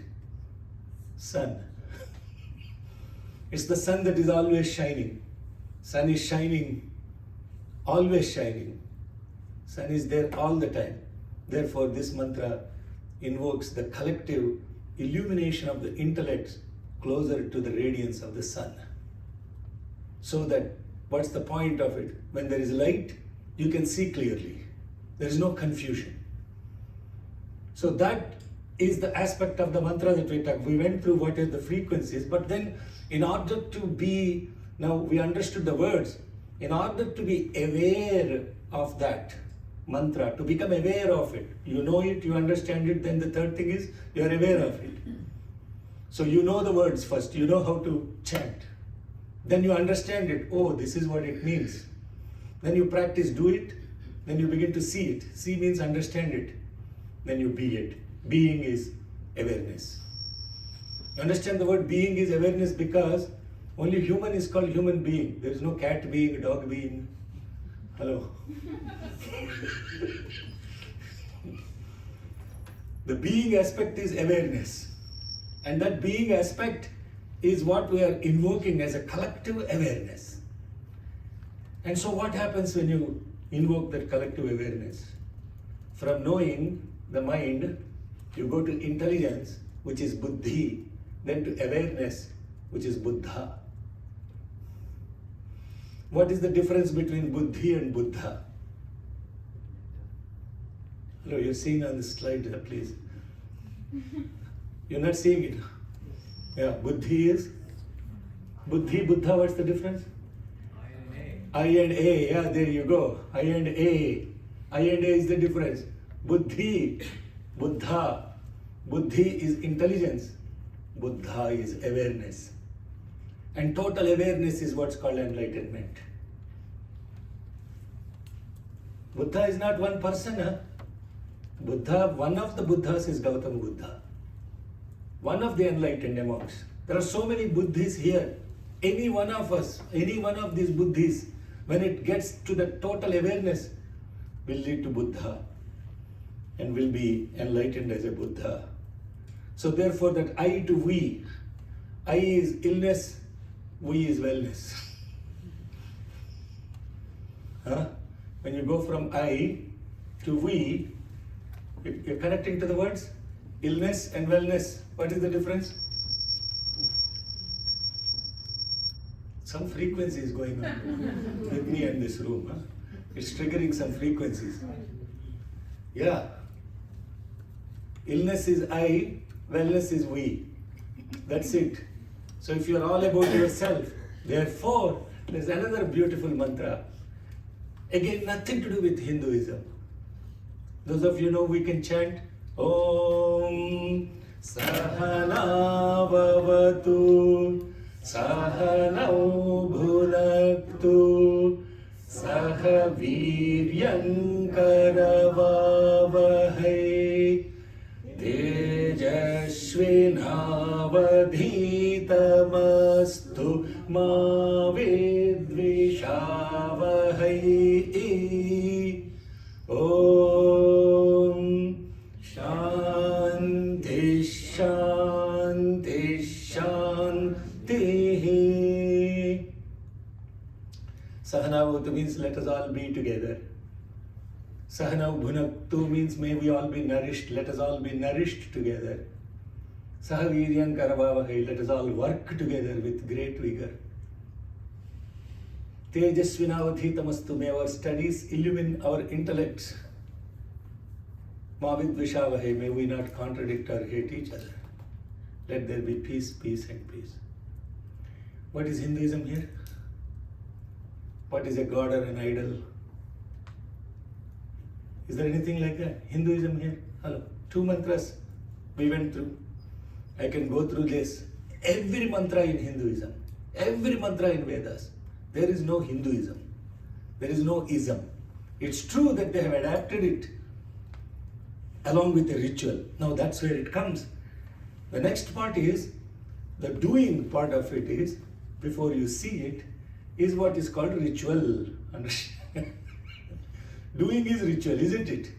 Sun. It's the sun that is always shining. Sun is shining, always shining. Sun is there all the time. Therefore, this mantra invokes the collective illumination of the intellect closer to the radiance of the sun. So that, what's the point of it? When there is light, you can see clearly. There is no confusion. So that is the aspect of the mantra that we talked. We went through what are the frequencies, but then in order to be, now we understood the words, in order to be aware of that mantra, to become aware of it, you know it, you understand it, then the third thing is you are aware of it. So you know the words first, you know how to chant. Then you understand it, oh, this is what it means. Then you practice, do it, then you begin to see it. See means understand it. Then you be it. Being is awareness. You understand the word being is awareness because only human is called human being. There is no cat being, dog being. Hello. The being aspect is awareness. And that being aspect is what we are invoking as a collective awareness. And so what happens when you invoke that collective awareness? From knowing the mind, you go to intelligence, which is buddhi, then to awareness, which is buddha. What is the difference between buddhi and buddha? Hello, you're seeing on the slide, please. You're not seeing it. Yeah, buddhi is Buddhi, Buddha, what's the difference? I and A, yeah, there you go. I and A. I and A is the difference. Buddhi, Buddha. Buddhi is intelligence. Buddha is awareness. And total awareness is what's called enlightenment. Buddha is not one person. Huh? Buddha, one of the Buddhas is Gautama Buddha. One of the enlightened monks. There are so many Buddhis here. Any one of us, any one of these Buddhis, when it gets to the total awareness, will lead to Buddha and will be enlightened as a Buddha. So therefore that I to we, I is illness, we is wellness. Huh? When you go from I to we, you're connecting to the words illness and wellness. What is the difference? Some frequency is going on with me in this room. Huh? It's triggering some frequencies. Yeah. Illness is I, wellness is we. That's it. So if you're all about yourself, therefore, there's another beautiful mantra. Again, nothing to do with Hinduism. Those of you know we can chant Om Sahana Vavatu Sahanau Bhunaktu Saha Viryam Karavavahai Tejashvinavadhitamastu Ma Vidvishavahai Om Shanti Shanti Shanti. Sahanavatu means let us all be together. Sahanav Bhunaktu means may we all be nourished, let us all be nourished together. Sahaviryan Karavavahai, let us all work together with great vigor. Tejasvinavadhitamastu, may our studies illumine our intellects. Mavidvishavahai, may we not contradict or hate each other. Let there be peace, peace and peace. What is Hinduism here? What is a god or an idol? Is there anything like that? Hinduism here? Hello. 2 mantras we went through. I can go through this. Every mantra in Hinduism, every mantra in Vedas, there is no Hinduism. There is no ism. It's true that they have adapted it along with a ritual. Now that's where it comes. The next part is, the doing part of it is, before you see it, is what is called ritual. Understand? Doing is ritual, isn't it?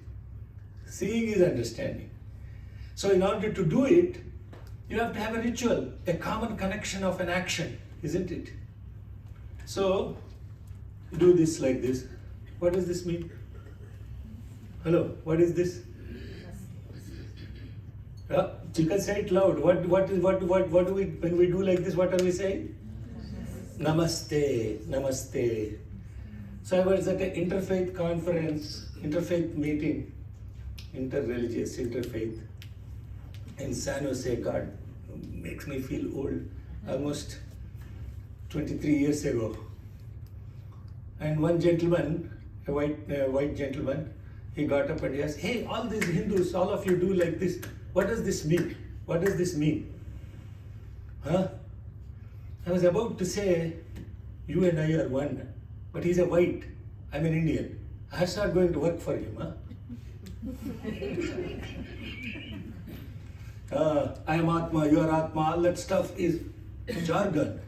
Seeing is understanding. So in order to do it, you have to have a ritual, a common connection of an action, isn't it? So, do this like this. What does this mean? Hello, what is this? You can say it loud. What do we, when we do like this, what are we saying? Namaste, namaste. So I was at an interfaith conference, interfaith meeting, interreligious, interfaith, in San Jose. God, makes me feel old, almost 23 years ago. And one gentleman, a white gentleman, he got up and he asked, hey, all these Hindus, all of you do like this. What does this mean? What does this mean? Huh? I was about to say, you and I are one, but he's a white, I'm an Indian. That's not going to work for him, huh? I am Atma, you are Atma, all that stuff is jargon.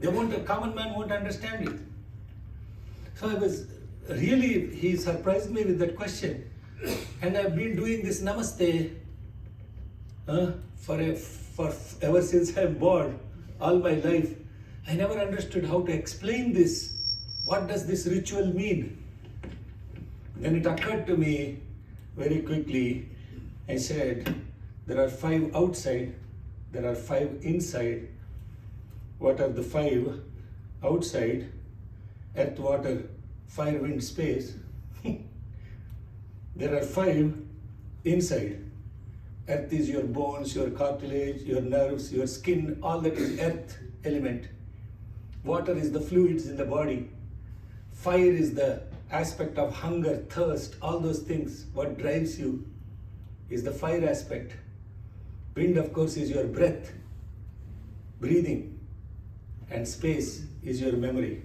A common man won't understand it. So I was really, he surprised me with that question. And I've been doing this namaste for ever since I'm born, all my life. I never understood how to explain this. What does this ritual mean? Then it occurred to me very quickly. I said, there are 5 outside, there are 5 inside. What are the 5 outside? Earth, water, fire, wind, space. There are 5 inside. Earth is your bones, your cartilage, your nerves, your skin, all that is earth element. Water is the fluids in the body. Fire is the aspect of hunger, thirst, all those things. What drives you is the fire aspect. Wind, of course, is your breath, breathing. And space is your memory.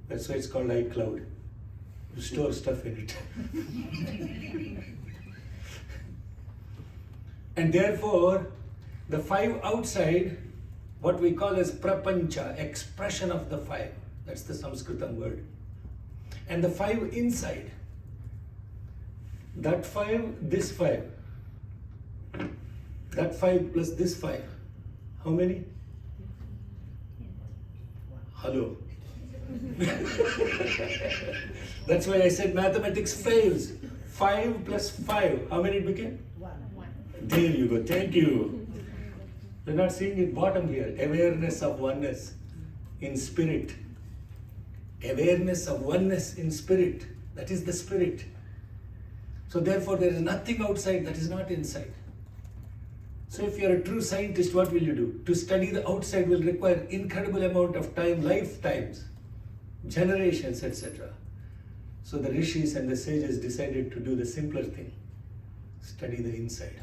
That's why it's called iCloud. You store stuff in it. And therefore, the five outside, what we call as prapancha, expression of the five. That's the Sanskritam word. And the five inside. That five, this five. That five plus this five. How many? Hello. That's why I said mathematics fails. 5 plus 5. How many it became? 1. There you go. Thank you. You're not seeing it bottom here. Awareness of oneness in spirit. Awareness of oneness in spirit. That is the spirit. So therefore there is nothing outside that is not inside. So if you are a true scientist, what will you do? To study the outside will require incredible amount of time, lifetimes, generations, etc. So the rishis and the sages decided to do the simpler thing. Study the inside.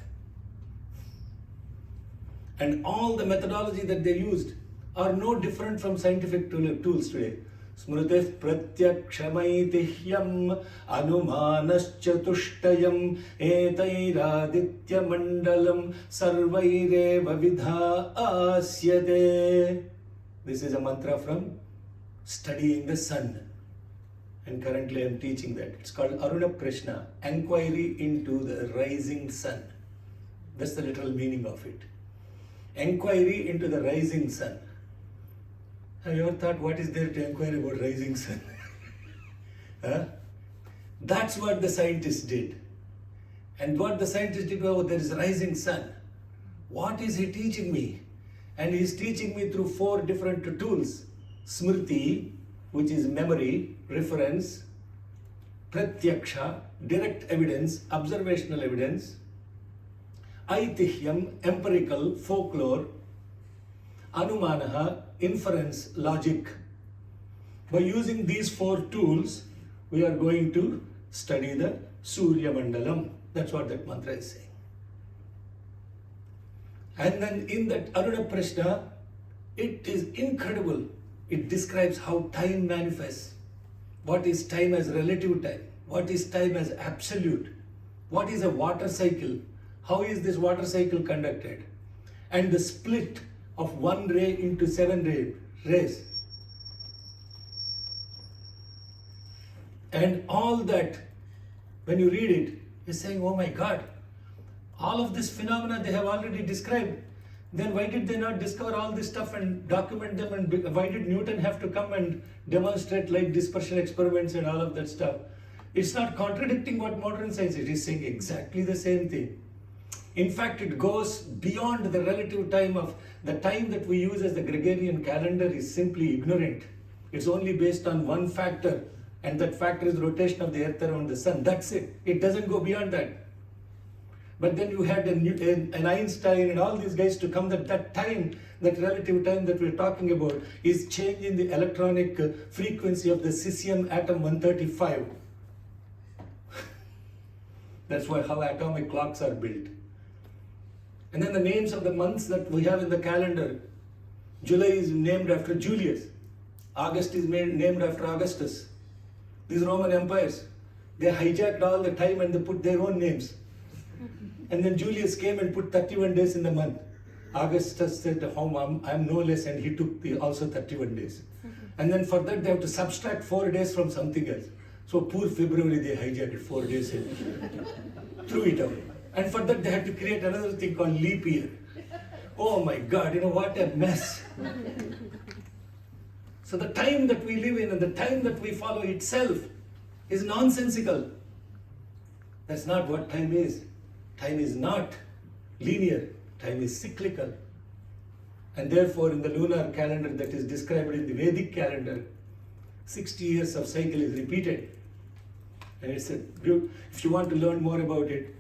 And all the methodology that they used are no different from scientific tools today. Smrutih pratyakshamaityam anumanaschatushtayam etairaditya mandalam sarvaireva vidha asyate. This is a mantra from studying the sun. And currently I am teaching that. It's called Aruna Prashna, Enquiry into the Rising Sun. That's the literal meaning of it. Enquiry into the rising sun. Have you ever thought what is there to inquire about rising sun? Huh? That's what the scientists did. And what the scientists did, oh, there is a rising sun. What is he teaching me? And he is teaching me through 4 different tools. Smriti, which is memory, reference. Pratyaksha, direct evidence, observational evidence. Aitihyam, empirical, folklore. Anumanaha, inference, logic. By using these 4 tools, we are going to study the Surya Mandalam. That's what that mantra is saying. And then in that Aruna Prashna, it is incredible. It describes how time manifests. What is time as relative time? What is time as absolute? What is a water cycle? How is this water cycle conducted? And the split of 1 ray into 7 rays. And all that, when you read it, you're saying, oh my God, all of this phenomena they have already described. Then why did they not discover all this stuff and document them? And why did Newton have to come and demonstrate light dispersion experiments and all of that stuff? It's not contradicting what modern science is. It is saying exactly the same thing. In fact, it goes beyond the relative time of the time that we use as the Gregorian calendar is simply ignorant. It's only based on one factor, and that factor is the rotation of the earth around the sun. That's it. It doesn't go beyond that. But then you had an Einstein and all these guys to come that time, that relative time that we're talking about, is changing the electronic frequency of the cesium atom 135. That's how atomic clocks are built. And then the names of the months that we have in the calendar. July is named after Julius. August is named after Augustus. These Roman empires, they hijacked all the time and they put their own names. And then Julius came and put 31 days in the month. Augustus said, I'm no less, and he took also 31 days. And then for that they have to subtract 4 days from something else. So poor February, they hijacked 4 days and threw it away. And for that they had to create another thing called leap year. Oh my God, what a mess. So the time that we live in and the time that we follow itself is nonsensical. That's not what time is. Time is not linear. Time is cyclical. And therefore in the lunar calendar that is described in the Vedic calendar, 60 years of cycle is repeated. And it's if you want to learn more about it,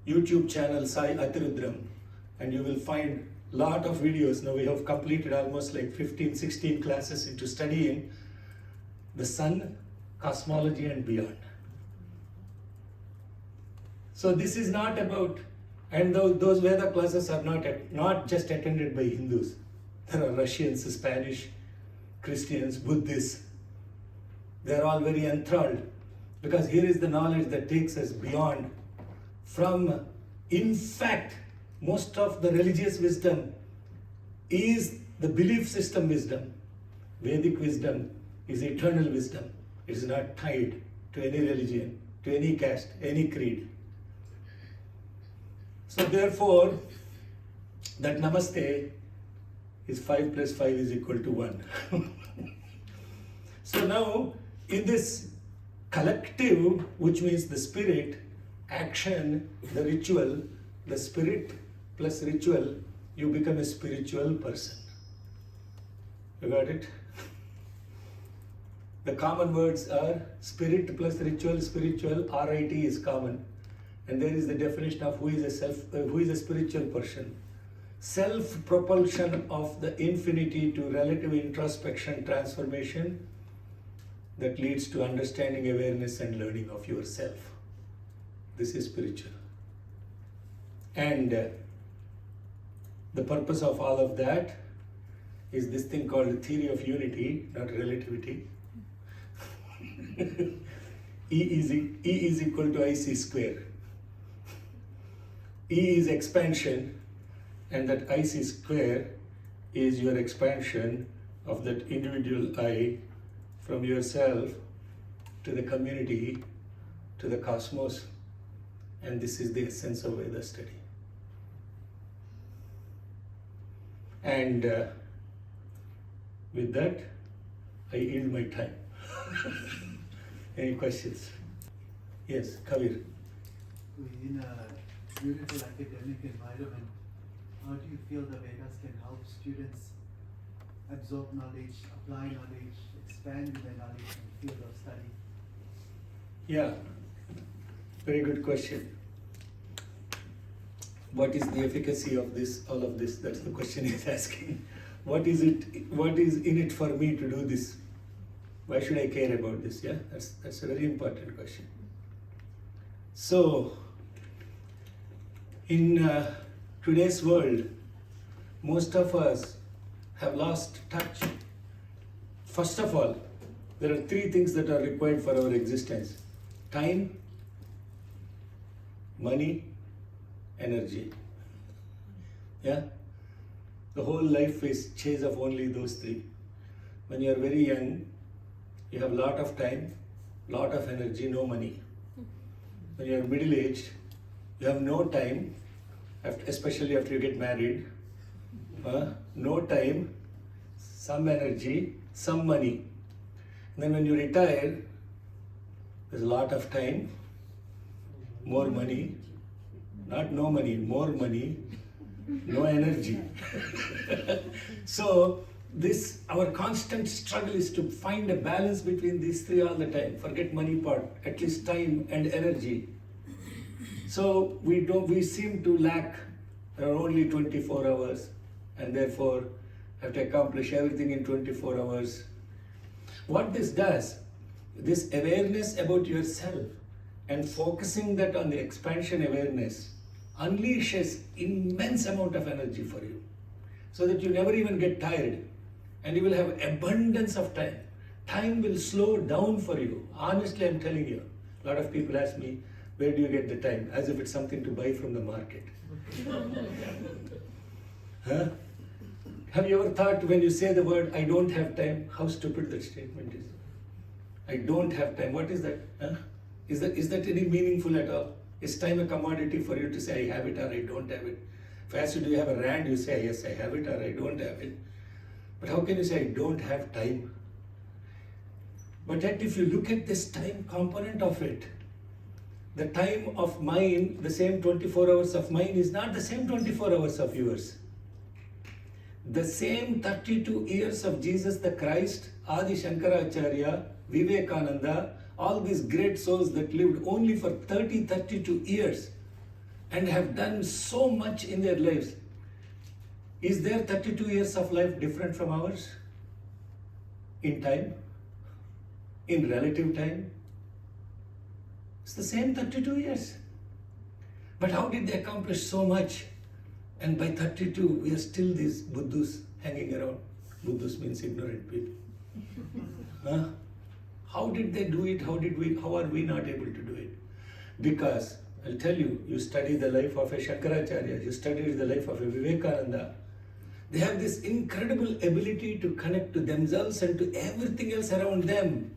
YouTube channel Sai Atirudram, and you will find lot of videos. Now we have completed almost like 15, 16 classes into studying the sun, cosmology and beyond. So this is not about, and those Veda classes are not just attended by Hindus. There are Russians, Spanish, Christians, Buddhists. They are all very enthralled because here is the knowledge that takes us beyond from, in fact, most of the religious wisdom is the belief system wisdom. Vedic wisdom is eternal wisdom. It is not tied to any religion, to any caste, any creed. So therefore, that namaste is 5 plus 5 is equal to 1. So now, in this collective, which means the spirit, action, the ritual, the spirit plus ritual, you become a spiritual person. You got it? The common words are spirit plus ritual, spiritual, RIT is common. And there is the definition of who is a spiritual person. Self-propulsion of the infinity to relative introspection, transformation that leads to understanding, awareness and learning of yourself. This is spiritual. And the purpose of all of that is this thing called the theory of unity, not relativity. E is equal to IC square. E is expansion, and that IC square is your expansion of that individual I from yourself to the community, to the cosmos, and this is the essence of Veda study. And with that, I yield my time. Any questions? Yes, Kavir. In a beautiful academic environment, how do you feel the Vedas can help students absorb knowledge, apply knowledge, expand their knowledge in the field of study? Yeah, very good question. What is the efficacy of this, all of this? That's the question he's asking. What is in it for me to do this? Why should I care about this? Yeah, that's a very important question. So, in today's world, most of us have lost touch. First of all, there are 3 things that are required for our existence: time, money, energy. Yeah? The whole life is chase of only those 3. When you are very young, you have a lot of time, lot of energy, no money. When you are middle-aged, you have no time, especially after you get married. No time, some energy, some money. And then when you retire, there's a lot of time, more money, not no money, more money, no energy. So our constant struggle is to find a balance between these 3 all the time. Forget money part, at least time and energy. So we seem to lack. There are only 24 hours, and therefore have to accomplish everything in 24 hours. What this does, this awareness about yourself and focusing that on the expansion awareness unleashes immense amount of energy for you, so that you never even get tired, and you will have abundance of time. Time will slow down for you. Honestly, I'm telling you. A lot of people ask me, where do you get the time? As if it's something to buy from the market. Huh? Have you ever thought, when you say the word, I don't have time, how stupid that statement is? I don't have time. What is that? Huh? Is that any meaningful at all? Is time a commodity for you to say, I have it or I don't have it? If I ask you, do you have a rand? You say, yes, I have it or I don't have it. But how can you say, I don't have time? But yet, if you look at this time component of it, the time of mine, the same 24 hours of mine is not the same 24 hours of yours. The same 32 years of Jesus the Christ, Adi Shankaracharya, Vivekananda, all these great souls that lived only for 32 years and have done so much in their lives. Is their 32 years of life different from ours? In time? In relative time? It's the same 32 years. But how did they accomplish so much? And by 32, we are still these Buddhas hanging around. Buddhas means ignorant people. Huh? How did they do it? How are we not able to do it? Because, I'll tell you, you study the life of a Shankaracharya, you study the life of a Vivekananda. They have this incredible ability to connect to themselves and to everything else around them.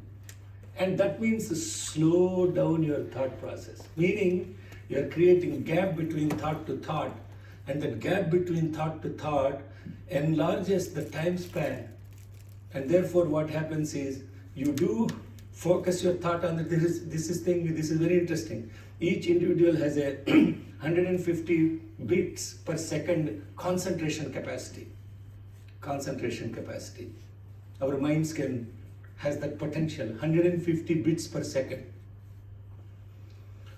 And that means to slow down your thought process. Meaning, you are creating gap between thought to thought, and that gap between thought to thought enlarges the time span. And therefore what happens is, you do focus your thought on this is very interesting. Each individual has a 150 bits per second concentration capacity. Concentration capacity. Our minds has that potential, 150 bits per second.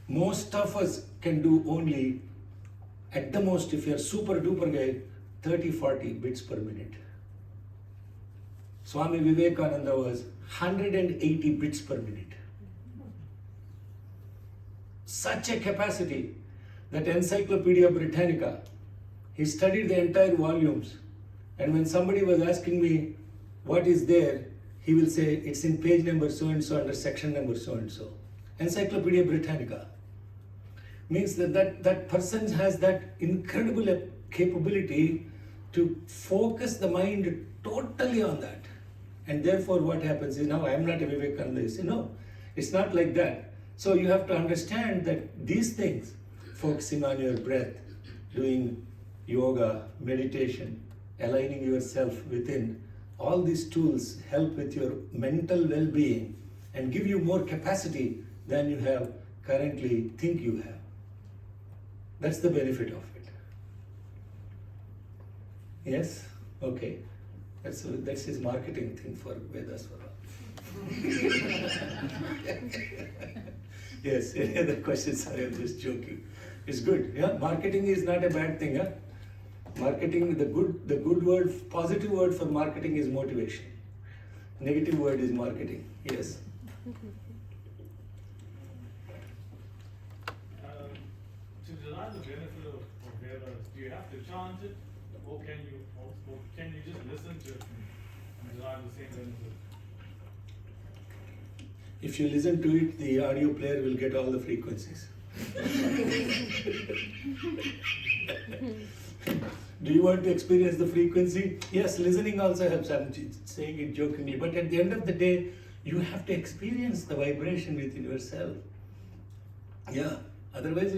Most of us can do only, at the most, if you're super duper guy, 30-40 bits per minute. Swami Vivekananda was 180 bits per minute. Such a capacity that Encyclopedia Britannica, he studied the entire volumes, and when somebody was asking me what is there, he will say it's in page number so and so under section number so and so. Encyclopedia Britannica means that person has that incredible capability to focus the mind totally on that. And therefore what happens is, now I am not a Vivekananda, you say, no, it's not like that. So you have to understand that these things, focusing on your breath, doing yoga, meditation, aligning yourself within, all these tools help with your mental well-being and give you more capacity than you have currently think you have. That's the benefit of it. Yes? Okay. That's his marketing thing for Vedas for all. Yes, any other questions? Sorry, I'm just joking. It's good. Yeah, marketing is not a bad thing. Yeah? Marketing, the good word, positive word for marketing is motivation. Negative word is marketing. Yes. To derive the benefit of Veda, do you have to chant it, or can you just listen to it and derive the same benefit? If you listen to it, the audio player will get all the frequencies. Do you want to experience the frequency? Yes, listening also helps. I'm saying it jokingly, but at the end of the day, you have to experience the vibration within yourself. Yeah. Otherwise,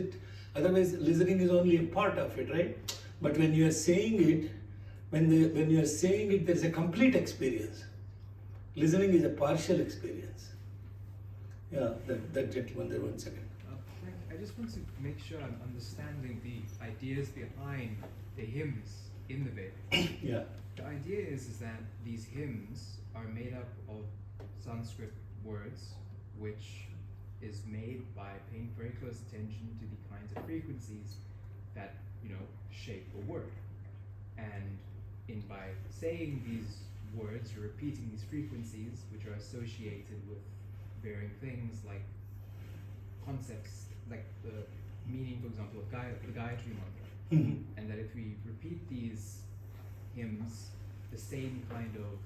listening is only a part of it, right? But when you are saying it, when you are saying it, there's a complete experience. Listening is a partial experience. Yeah, that gentleman there, 1 second. I just want to make sure I'm understanding the ideas behind the hymns in the Veda. Yeah. The idea is that these hymns are made up of Sanskrit words, which is made by paying very close attention to the kinds of frequencies that, shape a word. And by saying these words, you're repeating these frequencies, which are associated with varying things like concepts, like the meaning, for example, of the Gayatri mantra. Mm-hmm. And that if we repeat these hymns, the same kind of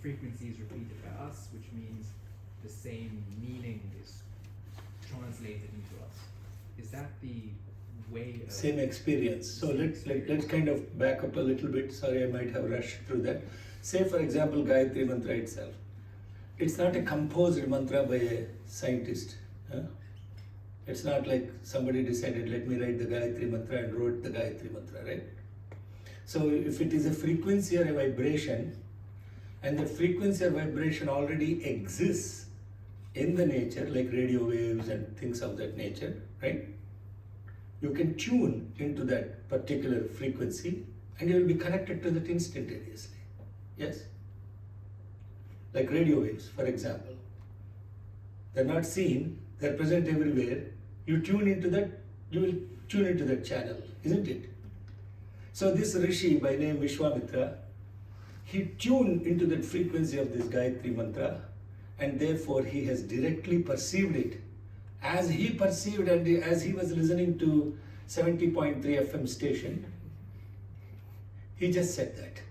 frequencies repeated by us, which means the same meaning is translated into us. Is that the way of... Same experience. So let's kind of back up a little bit. Sorry, I might have rushed through that. Say, for example, Gayatri mantra itself. It's not a composed mantra by a scientist. Huh? It's not like somebody decided, let me write the Gayatri mantra and wrote the Gayatri mantra, right? So if it is a frequency or a vibration, and the frequency or vibration already exists in the nature, like radio waves and things of that nature, right? You can tune into that particular frequency and you will be connected to that instantaneously. Yes? Like radio waves, for example. They're not seen, they're present everywhere. You tune into that, you will tune into that channel, isn't it? So this Rishi by name Vishwamitra, he tuned into that frequency of this Gayatri mantra, and therefore he has directly perceived it. As he perceived and as he was listening to 70.3 FM station, he just said that.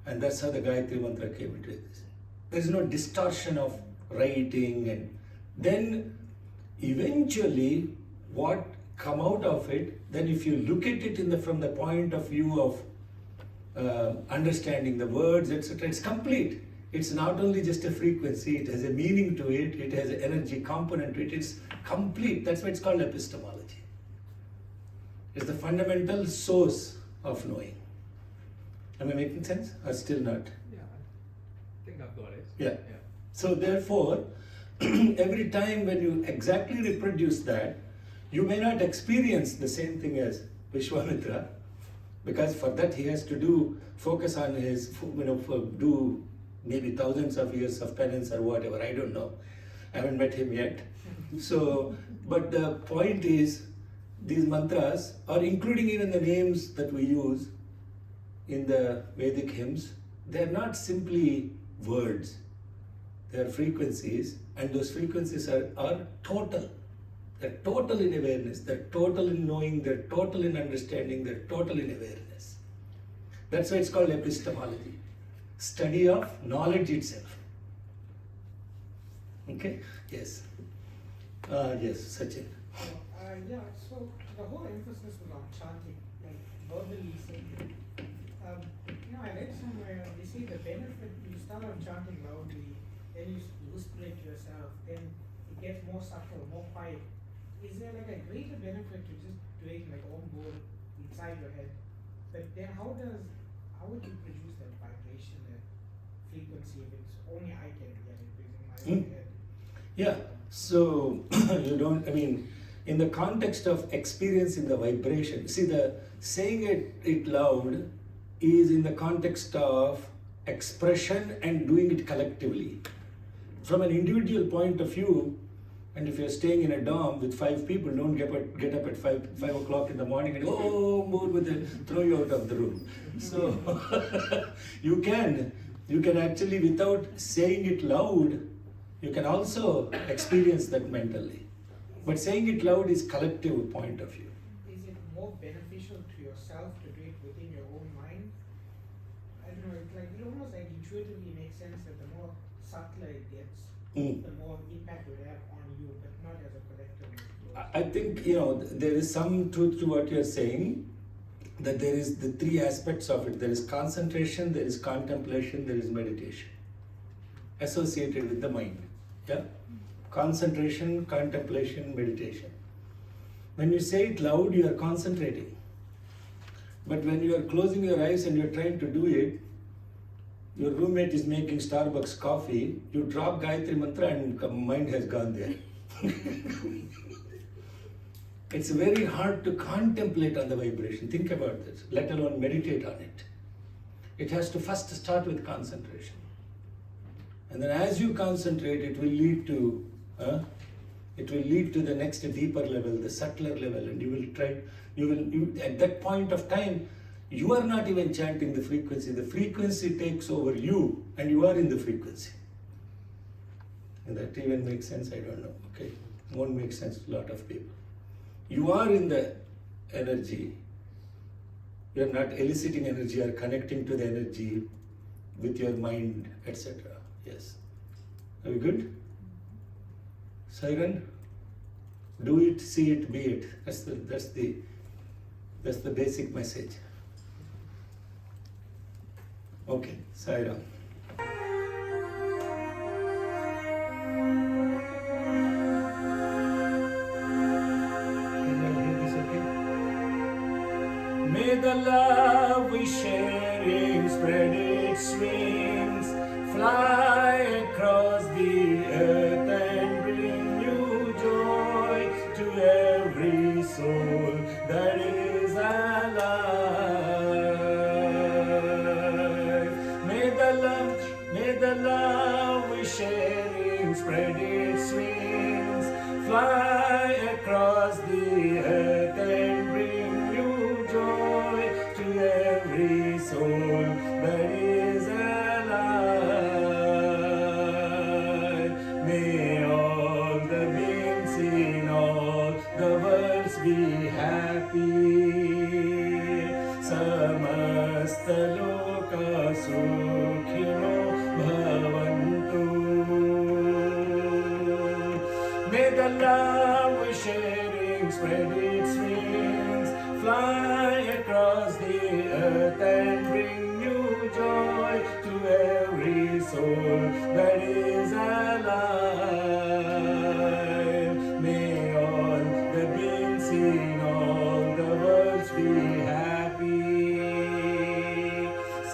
And that's how the Gayatri mantra came into this. There is no distortion of writing, and then eventually what come out of it, then if you look at it from the point of view of understanding the words, etc., it's complete. It's not only just a frequency, it has a meaning to it, it has an energy component to it, it's complete. That's why it's called epistemology. It's the fundamental source of knowing. Am I making sense? Or still not? Yeah, I think I've got it. Yeah. So therefore, every time when you exactly reproduce that, you may not experience the same thing as Vishwamitra, because for that he has to focus on his, do maybe thousands of years of penance or whatever, I don't know. I haven't met him yet. So, but the point is, these mantras, or including even the names that we use in the Vedic hymns, they're not simply words. They're frequencies, and those frequencies are total. They're total in awareness, they're total in knowing, they're total in understanding, they're total in awareness. That's why it's called epistemology. Study of knowledge itself. Okay? Yes. Yes, Sachin. Yeah, so the whole emphasis was on chanting, like verbally saying. I read somewhere they say the benefit, you start on chanting loudly, then you whisper it to yourself, then it gets more subtle, more quiet. Is there like a greater benefit to just doing like on board inside your head? But then how would you produce that vibration, that frequency, if it's only I can get it because in my own head? Yeah, so in the context of experiencing the vibration, see, the saying it loud is in the context of expression and doing it collectively. From an individual point of view, and if you're staying in a dorm with 5 people, don't get up at 5 o'clock in the morning and throw you out of the room. So you can actually, without saying it loud, you can also experience that mentally. But saying it loud is collective point of view. Is it more beneficial to yourself to do it within your own mind? I don't know, it almost like intuitively makes sense that the more subtler it gets, the more impact it will have on you, but not as a collective. I think, there is some truth to what you're saying, that there is the 3 aspects of it. There is concentration, there is contemplation, there is meditation associated with the mind. Yeah? Concentration, contemplation, meditation. When you say it loud, you are concentrating. But when you are closing your eyes and you're trying to do it, your roommate is making Starbucks coffee, you drop Gayatri Mantra and mind has gone there. It's very hard to contemplate on the vibration. Think about this, let alone meditate on it. It has to first start with concentration. And then as you concentrate, it will lead to the next deeper level, the subtler level, and you at that point of time, you are not even chanting the frequency takes over you, and you are in the frequency. And that even makes sense, I don't know, okay? Won't make sense to a lot of people. You are in the energy, you are not eliciting energy, you are connecting to the energy with your mind, etc. Yes. Are we good? Siren? Do it, see it, be it. That's the basic message. Okay, Siren. May the love we sharing spread its wings, fly across the earth and bring new joy to every soul that is alive. May the love we sharing spread its wings, fly across the earth and bring new joy the worlds be happy. Samasta loka sukhino bhavantu. May the love we're sharing spread its wings, fly across the earth and bring new joy to every soul that is alive. May all the beings in all the worlds be happy.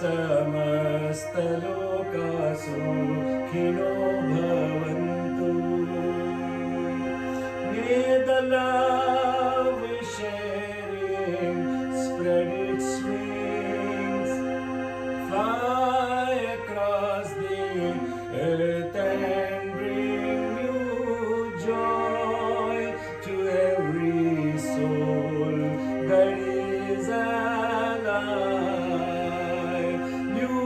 Samasta loka sukhino bhavantu. May the love we're sharing spread its wings, fly across the earth and bring new joy to every soul that is alive. New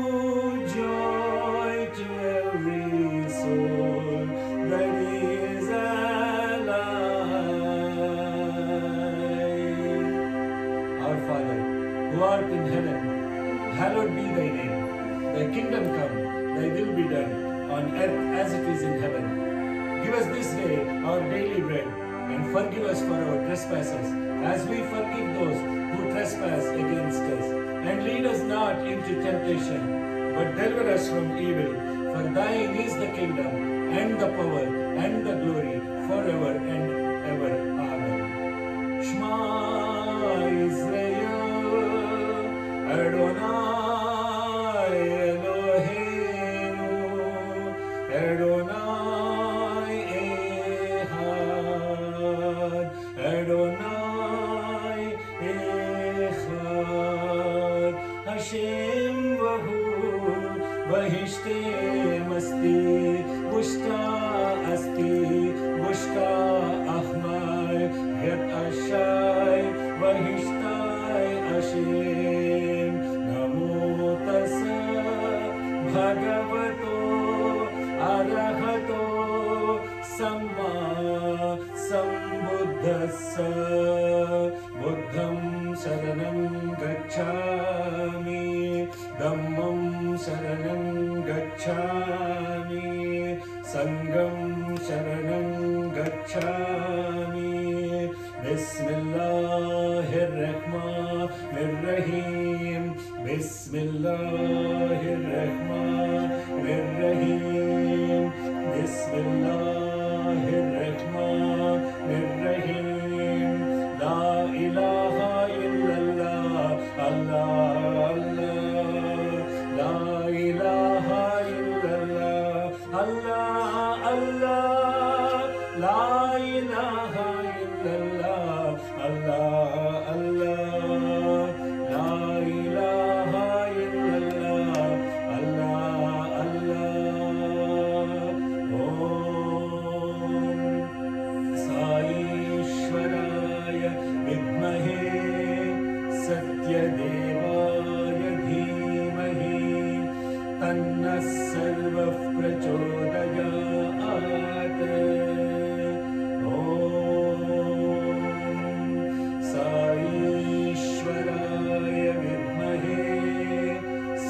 joy to every soul that is alive. Our Father, who art in heaven, hallowed be thy name. Thy kingdom come, thy will be done, on earth as it is in heaven. Give us this day our daily bread, and forgive us for our trespasses, as we forgive those who trespass against us. And lead us not into temptation, but deliver us from evil. For thine is the kingdom, and the power, and the glory, forever and ever. Amen. Shema Israel, Adonai Eloheinu, Adonai Echad, Adonai Echad. Hashem Vahu Vahishtem Asti, Bushta Asti, Bushta Ahmai, Het Ashai, Vahishtai Hashem. Namo Tassa Bhagavato Arahato Samma Sambuddhassa. Buddham Saranam Gacchami, Dhammam Saranam Gacchami, Sangham Saranam Gacchami. Bismillahirrahmanirrahim. Bismillahirrahmanirrahim. Bismillahirrahmanirrahim. La ilaha illallah, Allah, Allah. La ilaha illallah, Allah, Allah. La ilaha illallah, Allah, Allah. La ilaha illallah, Allah, Allah. Om Sai Ishwaraya Vidmahe Satyadevaya Dhimahi Tanna Sarva Prachodayat. Om Sai Ishwaraya Vidmahe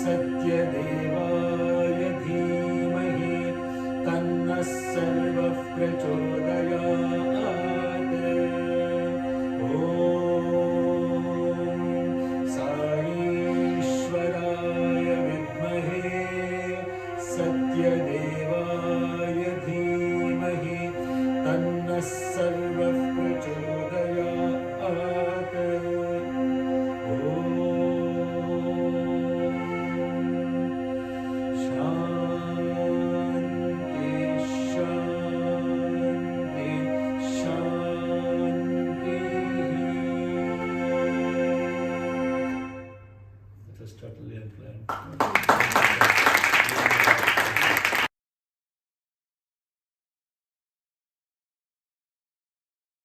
Satyadevaya Dhimahi Tanna Sarva Prachodayat. Om Sai Ishwaraya Vidmahe Satyadevaya Dhimahi Tanna Sarva Prachodayat. Om Shanti, Shanti, Shanti. It was totally unplanned.